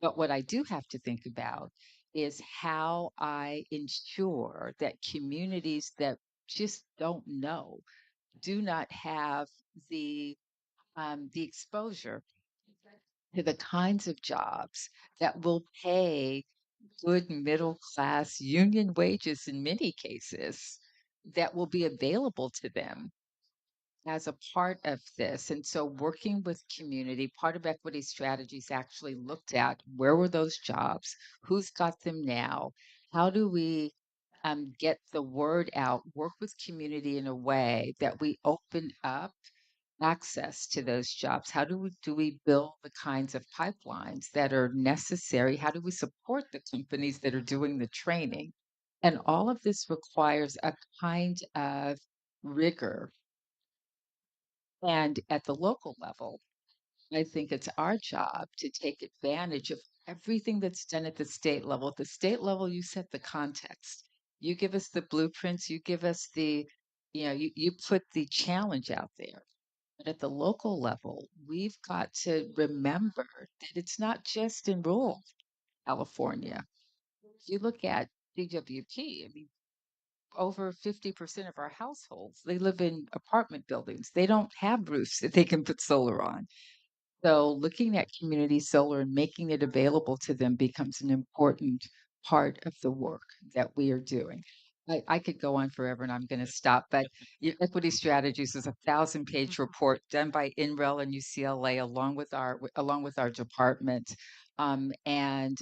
But what I do have to think about is how I ensure that communities that just don't know, do not have the exposure to the kinds of jobs that will pay good middle class union wages in many cases, that will be available to them as a part of this. And so working with community, part of equity strategies actually looked at where were those jobs, who's got them now, how do we get the word out, work with community in a way that we open up access to those jobs. How do we build the kinds of pipelines that are necessary? How do we support the companies that are doing the training? And all of this requires a kind of rigor. And at the local level, I think it's our job to take advantage of everything that's done at the state level. At the state level, you set the context. You give us the blueprints, you give us you put the challenge out there. But at the local level, we've got to remember that it's not just in rural California. you look at DWP, I mean, over 50% of our households, they live in apartment buildings. They don't have roofs that they can put solar on. So looking at community solar and making it available to them becomes an important part of the work that we are doing. I could go on forever and I'm going to stop, but Equity Strategies is a 1,000-page report done by NREL and UCLA along with our department. And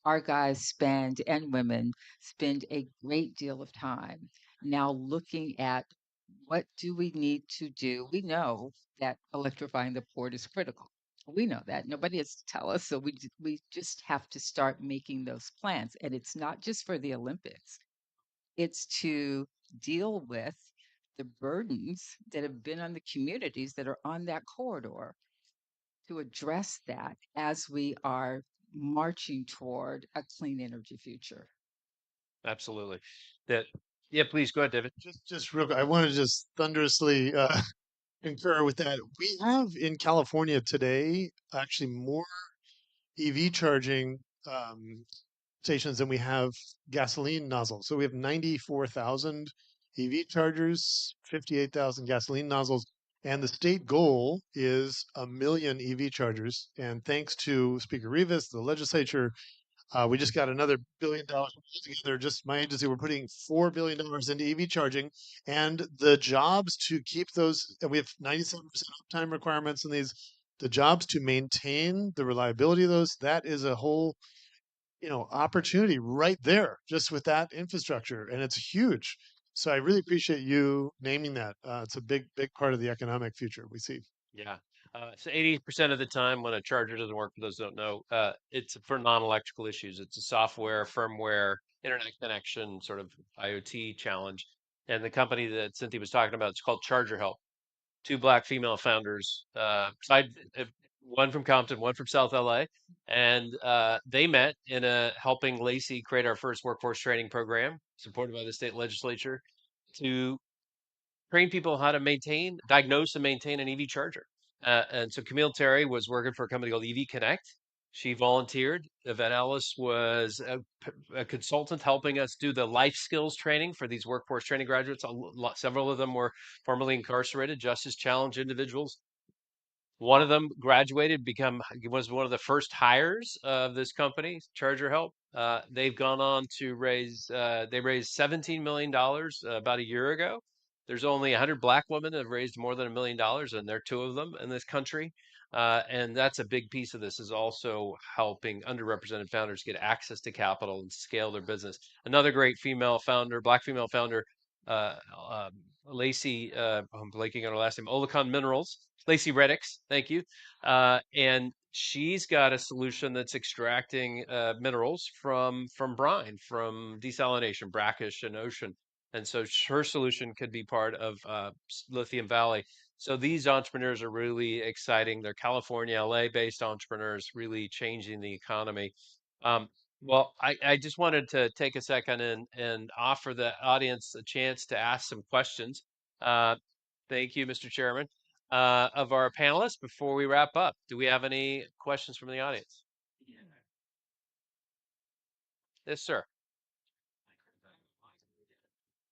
our guys and women spend a great deal of time now looking at what do we need to do. We know that electrifying the port is critical. We know that. Nobody has to tell us. So we just have to start making those plans. And it's not just for the Olympics, it's to deal with the burdens that have been on the communities that are on that corridor, to address that as we are marching toward a clean energy future. Absolutely. That. Yeah, please go ahead, David. Just real quick, I want to just thunderously concur with that. We have in California today actually more EV charging stations than we have gasoline nozzles. So we have 94,000 EV chargers, 58,000 gasoline nozzles, and the state goal is 1 million EV chargers. And thanks to Speaker Rivas, the legislature, we just got another $1 billion together. Just my agency, we're putting $4 billion into EV charging, and the jobs to keep those. And we have 97% uptime requirements in these. The jobs to maintain the reliability of those. That is a whole, opportunity right there, just with that infrastructure, and it's huge. So I really appreciate you naming that. It's a big, big part of the economic future we see. Yeah. So 80% of the time when a charger doesn't work, for those who don't know, it's for non-electrical issues. It's a software, firmware, internet connection, sort of IoT challenge. And the company that Cynthia was talking about, it's called Charger Help. Two black female founders, one from Compton, one from South LA, and they met in helping LACI create our first workforce training program, supported by the state legislature, to train people how to diagnose and maintain an EV charger. And so Camille Terry was working for a company called EV Connect. She volunteered. Yvette Ellis was a consultant helping us do the life skills training for these workforce training graduates. Several of them were formerly incarcerated, justice challenge individuals. One of them was one of the first hires of this company, Charger Help. They've gone on to they raised $17 million about a year ago. There's only 100 black women that have raised more than $1 million, and there are two of them in this country. And that's a big piece of this, is also helping underrepresented founders get access to capital and scale their business. Another great black female founder, uh, LACI, I'm blanking on her last name, Olicon Minerals, LACI Reddix, thank you. And she's got a solution that's extracting minerals from brine, from desalination, brackish, and ocean. And so her solution could be part of Lithium Valley. So these entrepreneurs are really exciting. They're California, LA-based entrepreneurs, really changing the economy. Um, well, I just wanted to take a second and offer the audience a chance to ask some questions. Uh, thank you, Mr. Chairman, of our panelists before we wrap up. Do we have any questions from the audience? Yes, sir.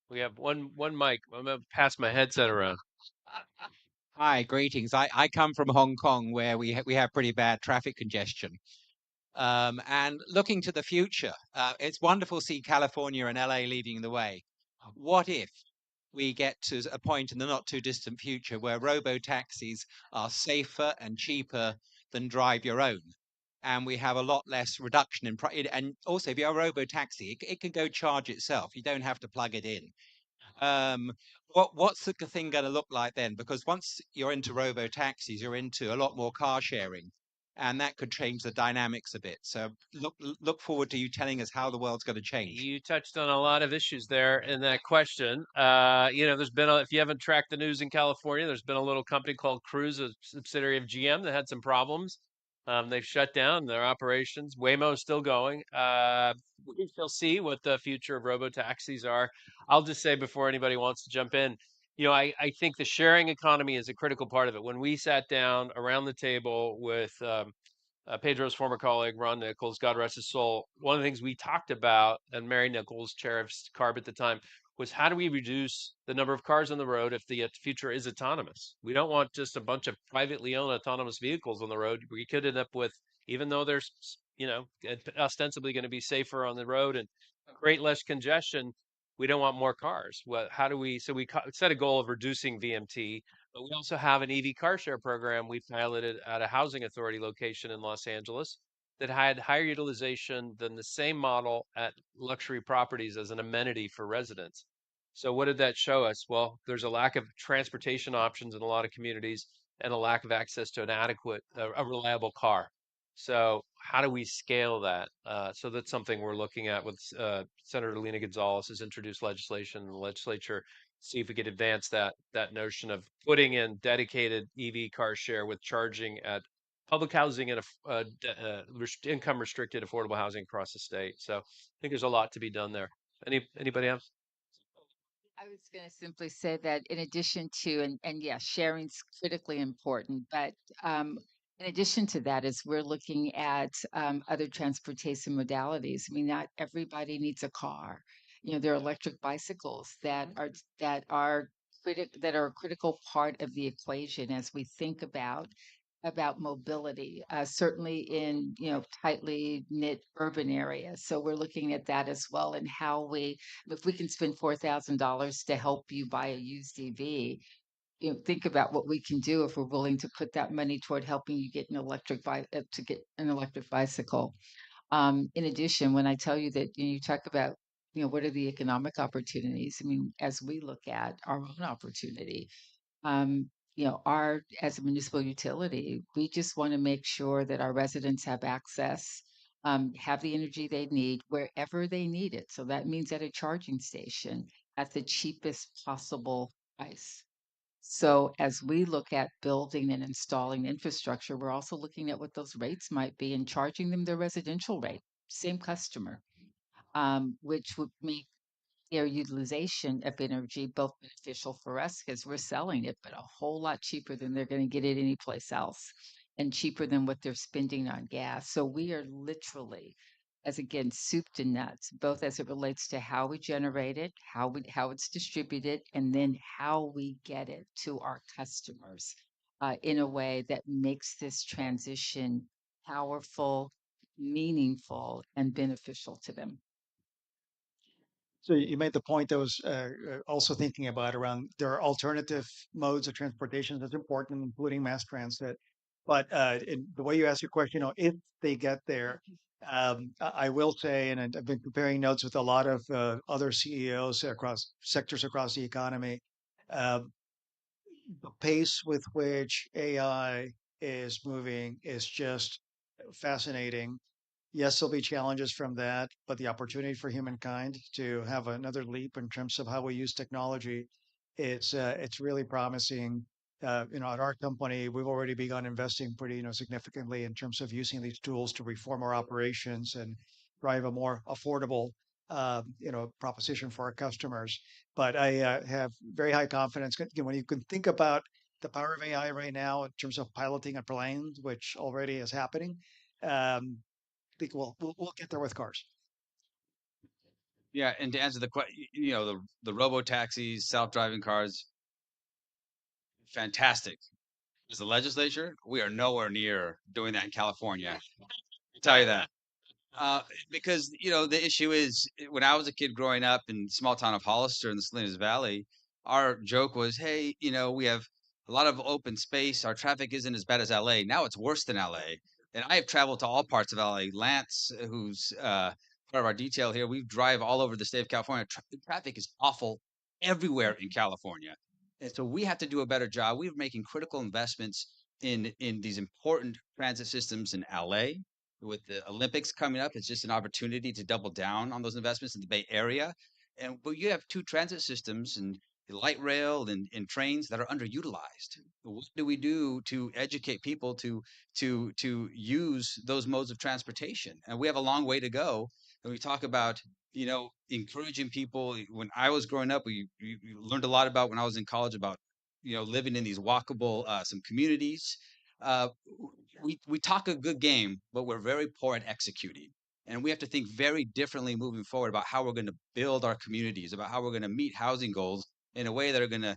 We have one mic. I'm gonna pass my headset around. Hi, greetings. I come from Hong Kong, where we have pretty bad traffic congestion. And looking to the future, it's wonderful to see California and LA leading the way. What if we get to a point in the not too distant future where robo taxis are safer and cheaper than drive your own? And we have a lot less reduction in price. And also, if you have a robo taxi, it can go charge itself. You don't have to plug it in. Um, what's the thing going to look like then? Because once you're into robo taxis, you're into a lot more car sharing, and that could change the dynamics a bit. So look forward to you telling us how the world's going to change. You touched on a lot of issues there in that question. There's been if you haven't tracked the news in California, there's been a little company called Cruise, a subsidiary of GM, that had some problems. They've shut down their operations. Waymo's still going. We shall see what the future of robo taxis are. I'll just say, before anybody wants to jump in, I think the sharing economy is a critical part of it. When we sat down around the table with Pedro's former colleague, Ron Nichols, God rest his soul, one of the things we talked about, and Mary Nichols, chair of CARB at the time, was how do we reduce the number of cars on the road if the future is autonomous? We don't want just a bunch of privately owned autonomous vehicles on the road. We could end up with, even though there's, ostensibly going to be safer on the road and create less congestion, we don't want more cars. Well, how do we, so we set a goal of reducing VMT, but we also have an EV car share program we piloted at a housing authority location in Los Angeles that had higher utilization than the same model at luxury properties as an amenity for residents. So what did that show us? Well, there's a lack of transportation options in a lot of communities and a lack of access to an adequate, a reliable car. So how do we scale that? So that's something we're looking at with Senator Lena Gonzalez has introduced legislation in the legislature. See if we could advance that notion of putting in dedicated EV car share with charging at public housing and income restricted affordable housing across the state. So I think there's a lot to be done there. Anybody else? I was going to simply say that in addition to, and yeah, sharing's critically important, but in addition to that, as we're looking at other transportation modalities, I mean, not everybody needs a car. There are electric bicycles that are a critical part of the equation as we think about mobility, certainly in tightly knit urban areas. So we're looking at that as well, and how if we can spend $4,000 to help you buy a used EV, think about what we can do if we're willing to put that money toward helping you get to get an electric bicycle. In addition, when I tell you that you talk about what are the economic opportunities, I mean, as we look at our own opportunity, our as a municipal utility, we just want to make sure that our residents have access, have the energy they need wherever they need it. So that means at a charging station at the cheapest possible price. So as we look at building and installing infrastructure, we're also looking at what those rates might be and charging them their residential rate, same customer, which would make their utilization of energy both beneficial for us because we're selling it, but a whole lot cheaper than they're going to get it anyplace else, and cheaper than what they're spending on gas. So we are literally, as again, soup to nuts, both as it relates to how we generate it, how it's distributed, and then how we get it to our customers in a way that makes this transition powerful, meaningful, and beneficial to them. So you made the point I was also thinking about around there are alternative modes of transportation that's important, including mass transit. But in the way you ask your question, if they get there, I will say, and I've been comparing notes with a lot of other CEOs across sectors across the economy, uh, the pace with which AI is moving is just fascinating. Yes, there'll be challenges from that, but the opportunity for humankind to have another leap in terms of how we use technology, it's really promising. At our company, we've already begun investing pretty, significantly in terms of using these tools to reform our operations and drive a more affordable, proposition for our customers. But I have very high confidence when you can think about the power of AI right now in terms of piloting a plane, which already is happening. Um, think we'll get there with cars. Yeah, and to answer the question, the robo taxis, self-driving cars, fantastic. As the legislature, we are nowhere near doing that in California. I'll tell you that. Because the issue is when I was a kid growing up in the small town of Hollister in the Salinas Valley, our joke was, hey, we have a lot of open space. Our traffic isn't as bad as LA. Now it's worse than LA. And I have traveled to all parts of LA. Lance, who's part of our detail here, we drive all over the state of California. Traffic is awful everywhere in California. And so we have to do a better job. We're making critical investments in these important transit systems in LA. With the Olympics coming up, it's just an opportunity to double down on those investments in the Bay Area. But you have two transit systems and light rail and trains that are underutilized. What do we do to educate people to use those modes of transportation? And we have a long way to go. And we talk about encouraging people. When I was growing up, we learned a lot about when I was in college about living in these walkable some communities. Uh, we talk a good game, but we're very poor at executing. And we have to think very differently moving forward about how we're going to build our communities, about how we're going to meet housing goals in a way that are going to,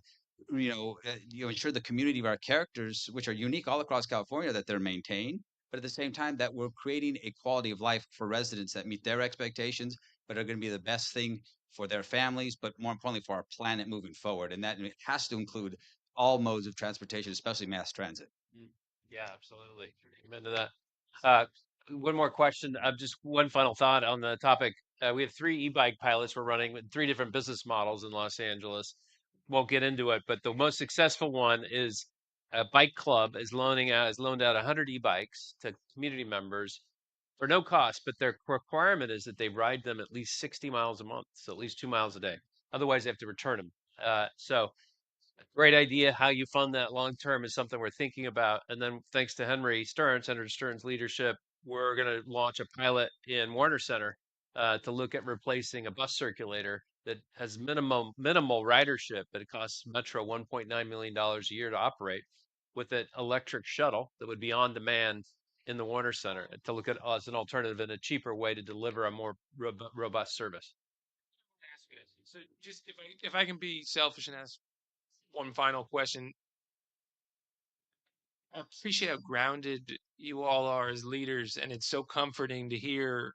ensure the community of our characters, which are unique all across California, that they're maintained. But at the same time, that we're creating a quality of life for residents that meet their expectations, but are going to be the best thing for their families, but more importantly for our planet moving forward. And that it has to include all modes of transportation, especially mass transit. Yeah, absolutely. Amen to that. One more question. Just one final thought on the topic. We have 3 e-bike pilots we're running with 3 different business models in Los Angeles. Won't get into it, but the most successful one is a bike club is loaned out 100 e-bikes to community members for no cost, but their requirement is that they ride them at least 60 miles a month, so at least 2 miles a day. Otherwise, they have to return them. So great idea. How you fund that long term is something we're thinking about. And then thanks to Senator Stern's leadership, we're going to launch a pilot in Warner Center to look at replacing a bus circulator that has minimal ridership, but it costs Metro $1.9 million a year to operate, with an electric shuttle that would be on demand in the Warner Center to look at as an alternative and a cheaper way to deliver a more robust service. Ask you guys. So just if I can be selfish and ask one final question, I appreciate how grounded you all are as leaders, and it's so comforting to hear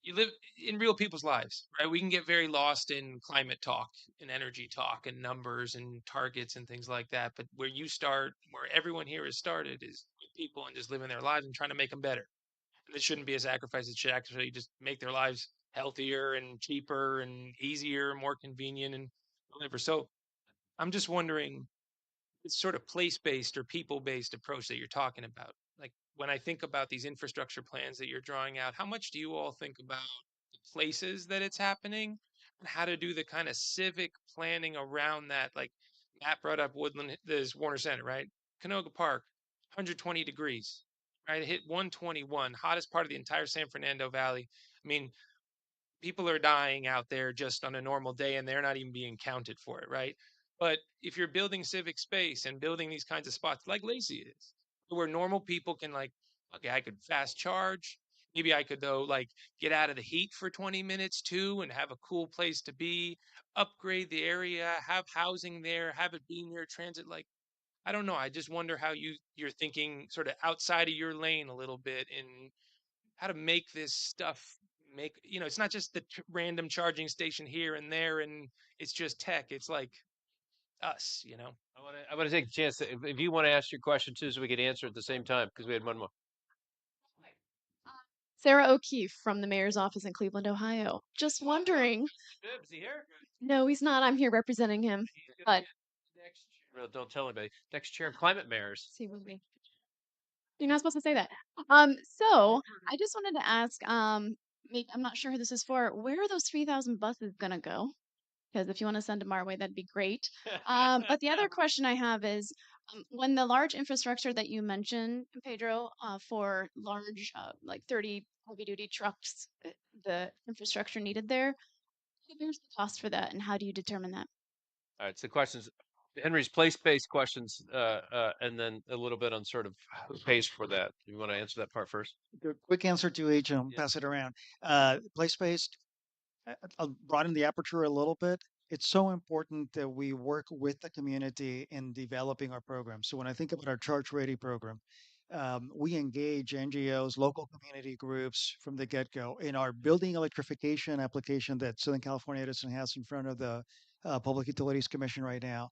you live in real people's lives, right? We can get very lost in climate talk and energy talk and numbers and targets and things like that. But where you start, where everyone here has started, is with people and just living their lives and trying to make them better. And it shouldn't be a sacrifice. It should actually just make their lives healthier and cheaper and easier, more convenient and whatever. So I'm just wondering, this sort of place-based or people-based approach that you're talking about. Like when I think about these infrastructure plans that you're drawing out, how much do you all think about the places that it's happening and how to do the kind of civic planning around that? Like Matt brought up Woodland, there's Warner Center, right? Canoga Park, 120 degrees, right? It hit 121, hottest part of the entire San Fernando Valley. I mean, people are dying out there just on a normal day and they're not even being counted for it, right? But if you're building civic space and building these kinds of spots like LACI is, where normal people can like, okay, I could fast charge. Maybe I could though like get out of the heat for 20 minutes too and have a cool place to be, upgrade the area, have housing there, have it be near transit. Like, I don't know. I just wonder how you're thinking sort of outside of your lane a little bit in how to make this stuff make, it's not just the random charging station here and there and it's just tech. It's like us. I want to take a chance if you want to ask your question too, so we can answer at the same time because we had one more. Sarah O'Keefe from the mayor's office in Cleveland, Ohio. Just wondering. Is he here? No, he's not. I'm here representing him. But Well, don't tell anybody. Next chair of climate mayors. see with me. You're not supposed to say that. So I just wanted to ask, I'm not sure who this is for. Where are those 3,000 buses gonna go? Because if you want to send them our way, that'd be great. But the other question I have is, when the large infrastructure that you mentioned, Pedro, for large, like 30 heavy-duty trucks, the infrastructure needed there, who bears the cost for that, and how do you determine that? All right, so questions. Henry's place-based questions, and then a little bit on sort of who pays for that. You want to answer that part first? The quick answer to each and Yeah. pass it around. Place-based, I'll broaden the aperture a little bit. It's so important that we work with the community in developing our program. So when I think about our Charge Ready program, we engage NGOs, local community groups from the get-go. In our building electrification application that Southern California Edison has in front of the Public Utilities Commission right now,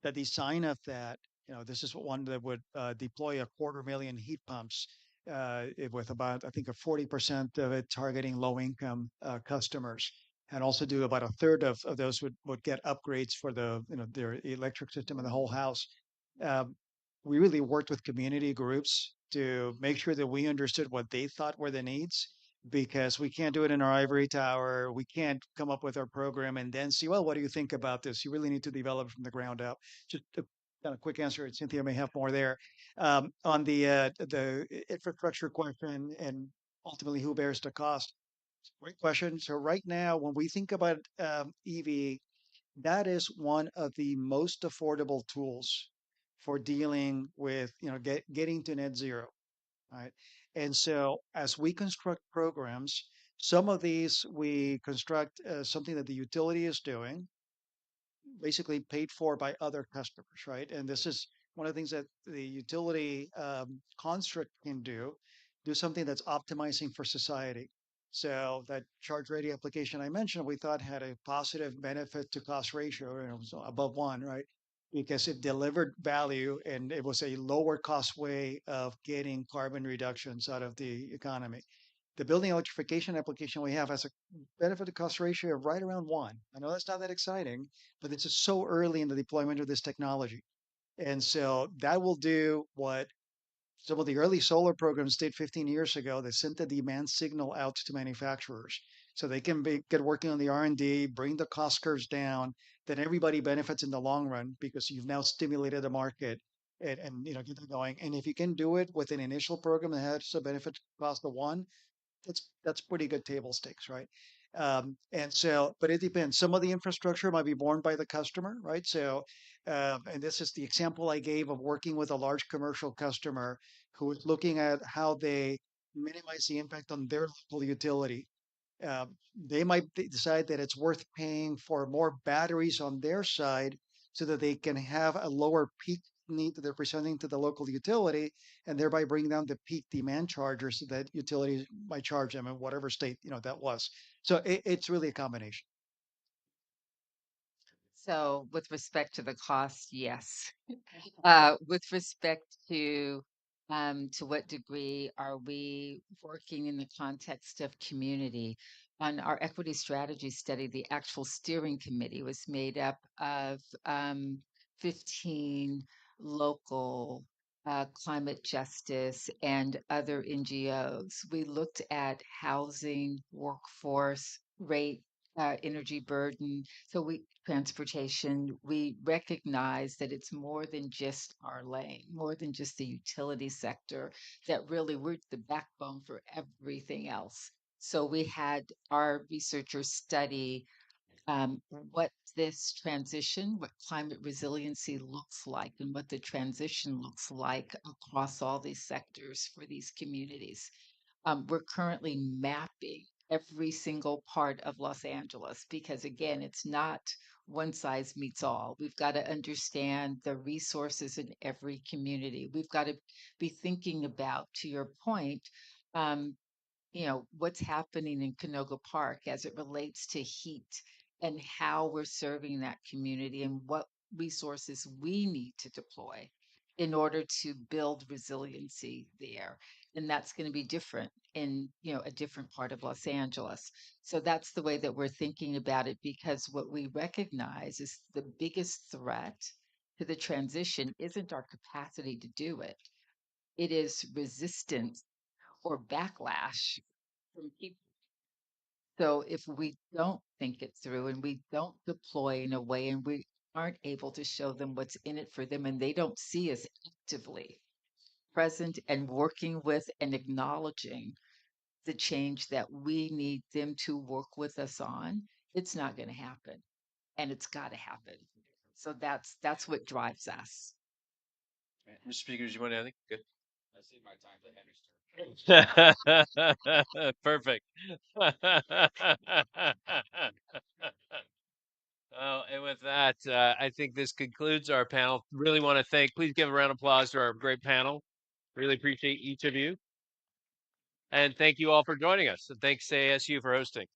the design of that, this is one that would deploy 250,000 heat pumps with about, I think, a 40% of it targeting low-income customers, and also do about a third of those would get upgrades for their electric system in the whole house. We really worked with community groups to make sure that we understood what they thought were the needs, because we can't do it in our ivory tower. We can't come up with our program and then see, well, what do you think about this? You really need to develop from the ground up. Just a kind of quick answer. Cynthia may have more there. On the infrastructure question and ultimately who bears the cost. Great question. So right now, when we think about EV, that is one of the most affordable tools for dealing with, getting to net zero, right? And so as we construct programs, some of these we construct something that the utility is doing, basically paid for by other customers, right? And this is one of the things that the utility construct can do something that's optimizing for society. So that charge ready application I mentioned, we thought had a positive benefit to cost ratio, and it was above one, right? Because it delivered value and it was a lower cost way of getting carbon reductions out of the economy. The building electrification application we have has a benefit to cost ratio of right around one. I know that's not that exciting, but it's just so early in the deployment of this technology. And so that will do what some of the early solar programs did 15 years ago. They sent the demand signal out to manufacturers so they can get working on the R&D, bring the cost curves down. Then everybody benefits in the long run because you've now stimulated the market and get it going. And if you can do it with an initial program that has a benefit cost of one, that's pretty good table stakes, right? And so, but it depends. Some of the infrastructure might be borne by the customer, right? So, and this is the example I gave of working with a large commercial customer who is looking at how they minimize the impact on their local utility. uh, they might decide that it's worth paying for more batteries on their side so that they can have a lower peak need that they're presenting to the local utility and thereby bring down the peak demand charges that utilities might charge them in whatever state that was. So it's really a combination. So with respect to the cost, yes. With respect to what degree are we working in the context of community? On our equity strategy study, the actual steering committee was made up of 15 local climate justice and other NGOs. We looked at housing, workforce, rate, energy burden. So transportation, we recognize that it's more than just our lane, more than just the utility sector, that really we're the backbone for everything else. So we had our researchers study what this transition, what climate resiliency looks like, and what the transition looks like across all these sectors for these communities. We're currently mapping every single part of Los Angeles because, again, it's not one size meets all. We've got to understand the resources in every community. We've got to be thinking about, to your point, um, what's happening in Canoga Park as it relates to heat and how we're serving that community and what resources we need to deploy in order to build resiliency there. And that's going to be different in, a different part of Los Angeles. So that's the way that we're thinking about it, because what we recognize is the biggest threat to the transition isn't our capacity to do it. It is resistance or backlash from people. So if we don't think it through and we don't deploy in a way and we aren't able to show them what's in it for them and they don't see us actively present and working with and acknowledging the change that we need them to work with us on, it's not going to happen. And it's got to happen. So that's what drives us. Mr. Speaker, do you want anything? Good. I see my time to Perfect. Well, and with that, I think this concludes our panel. Really want to please give a round of applause to our great panel. Really appreciate each of you. And thank you all for joining us. And thanks to ASU for hosting.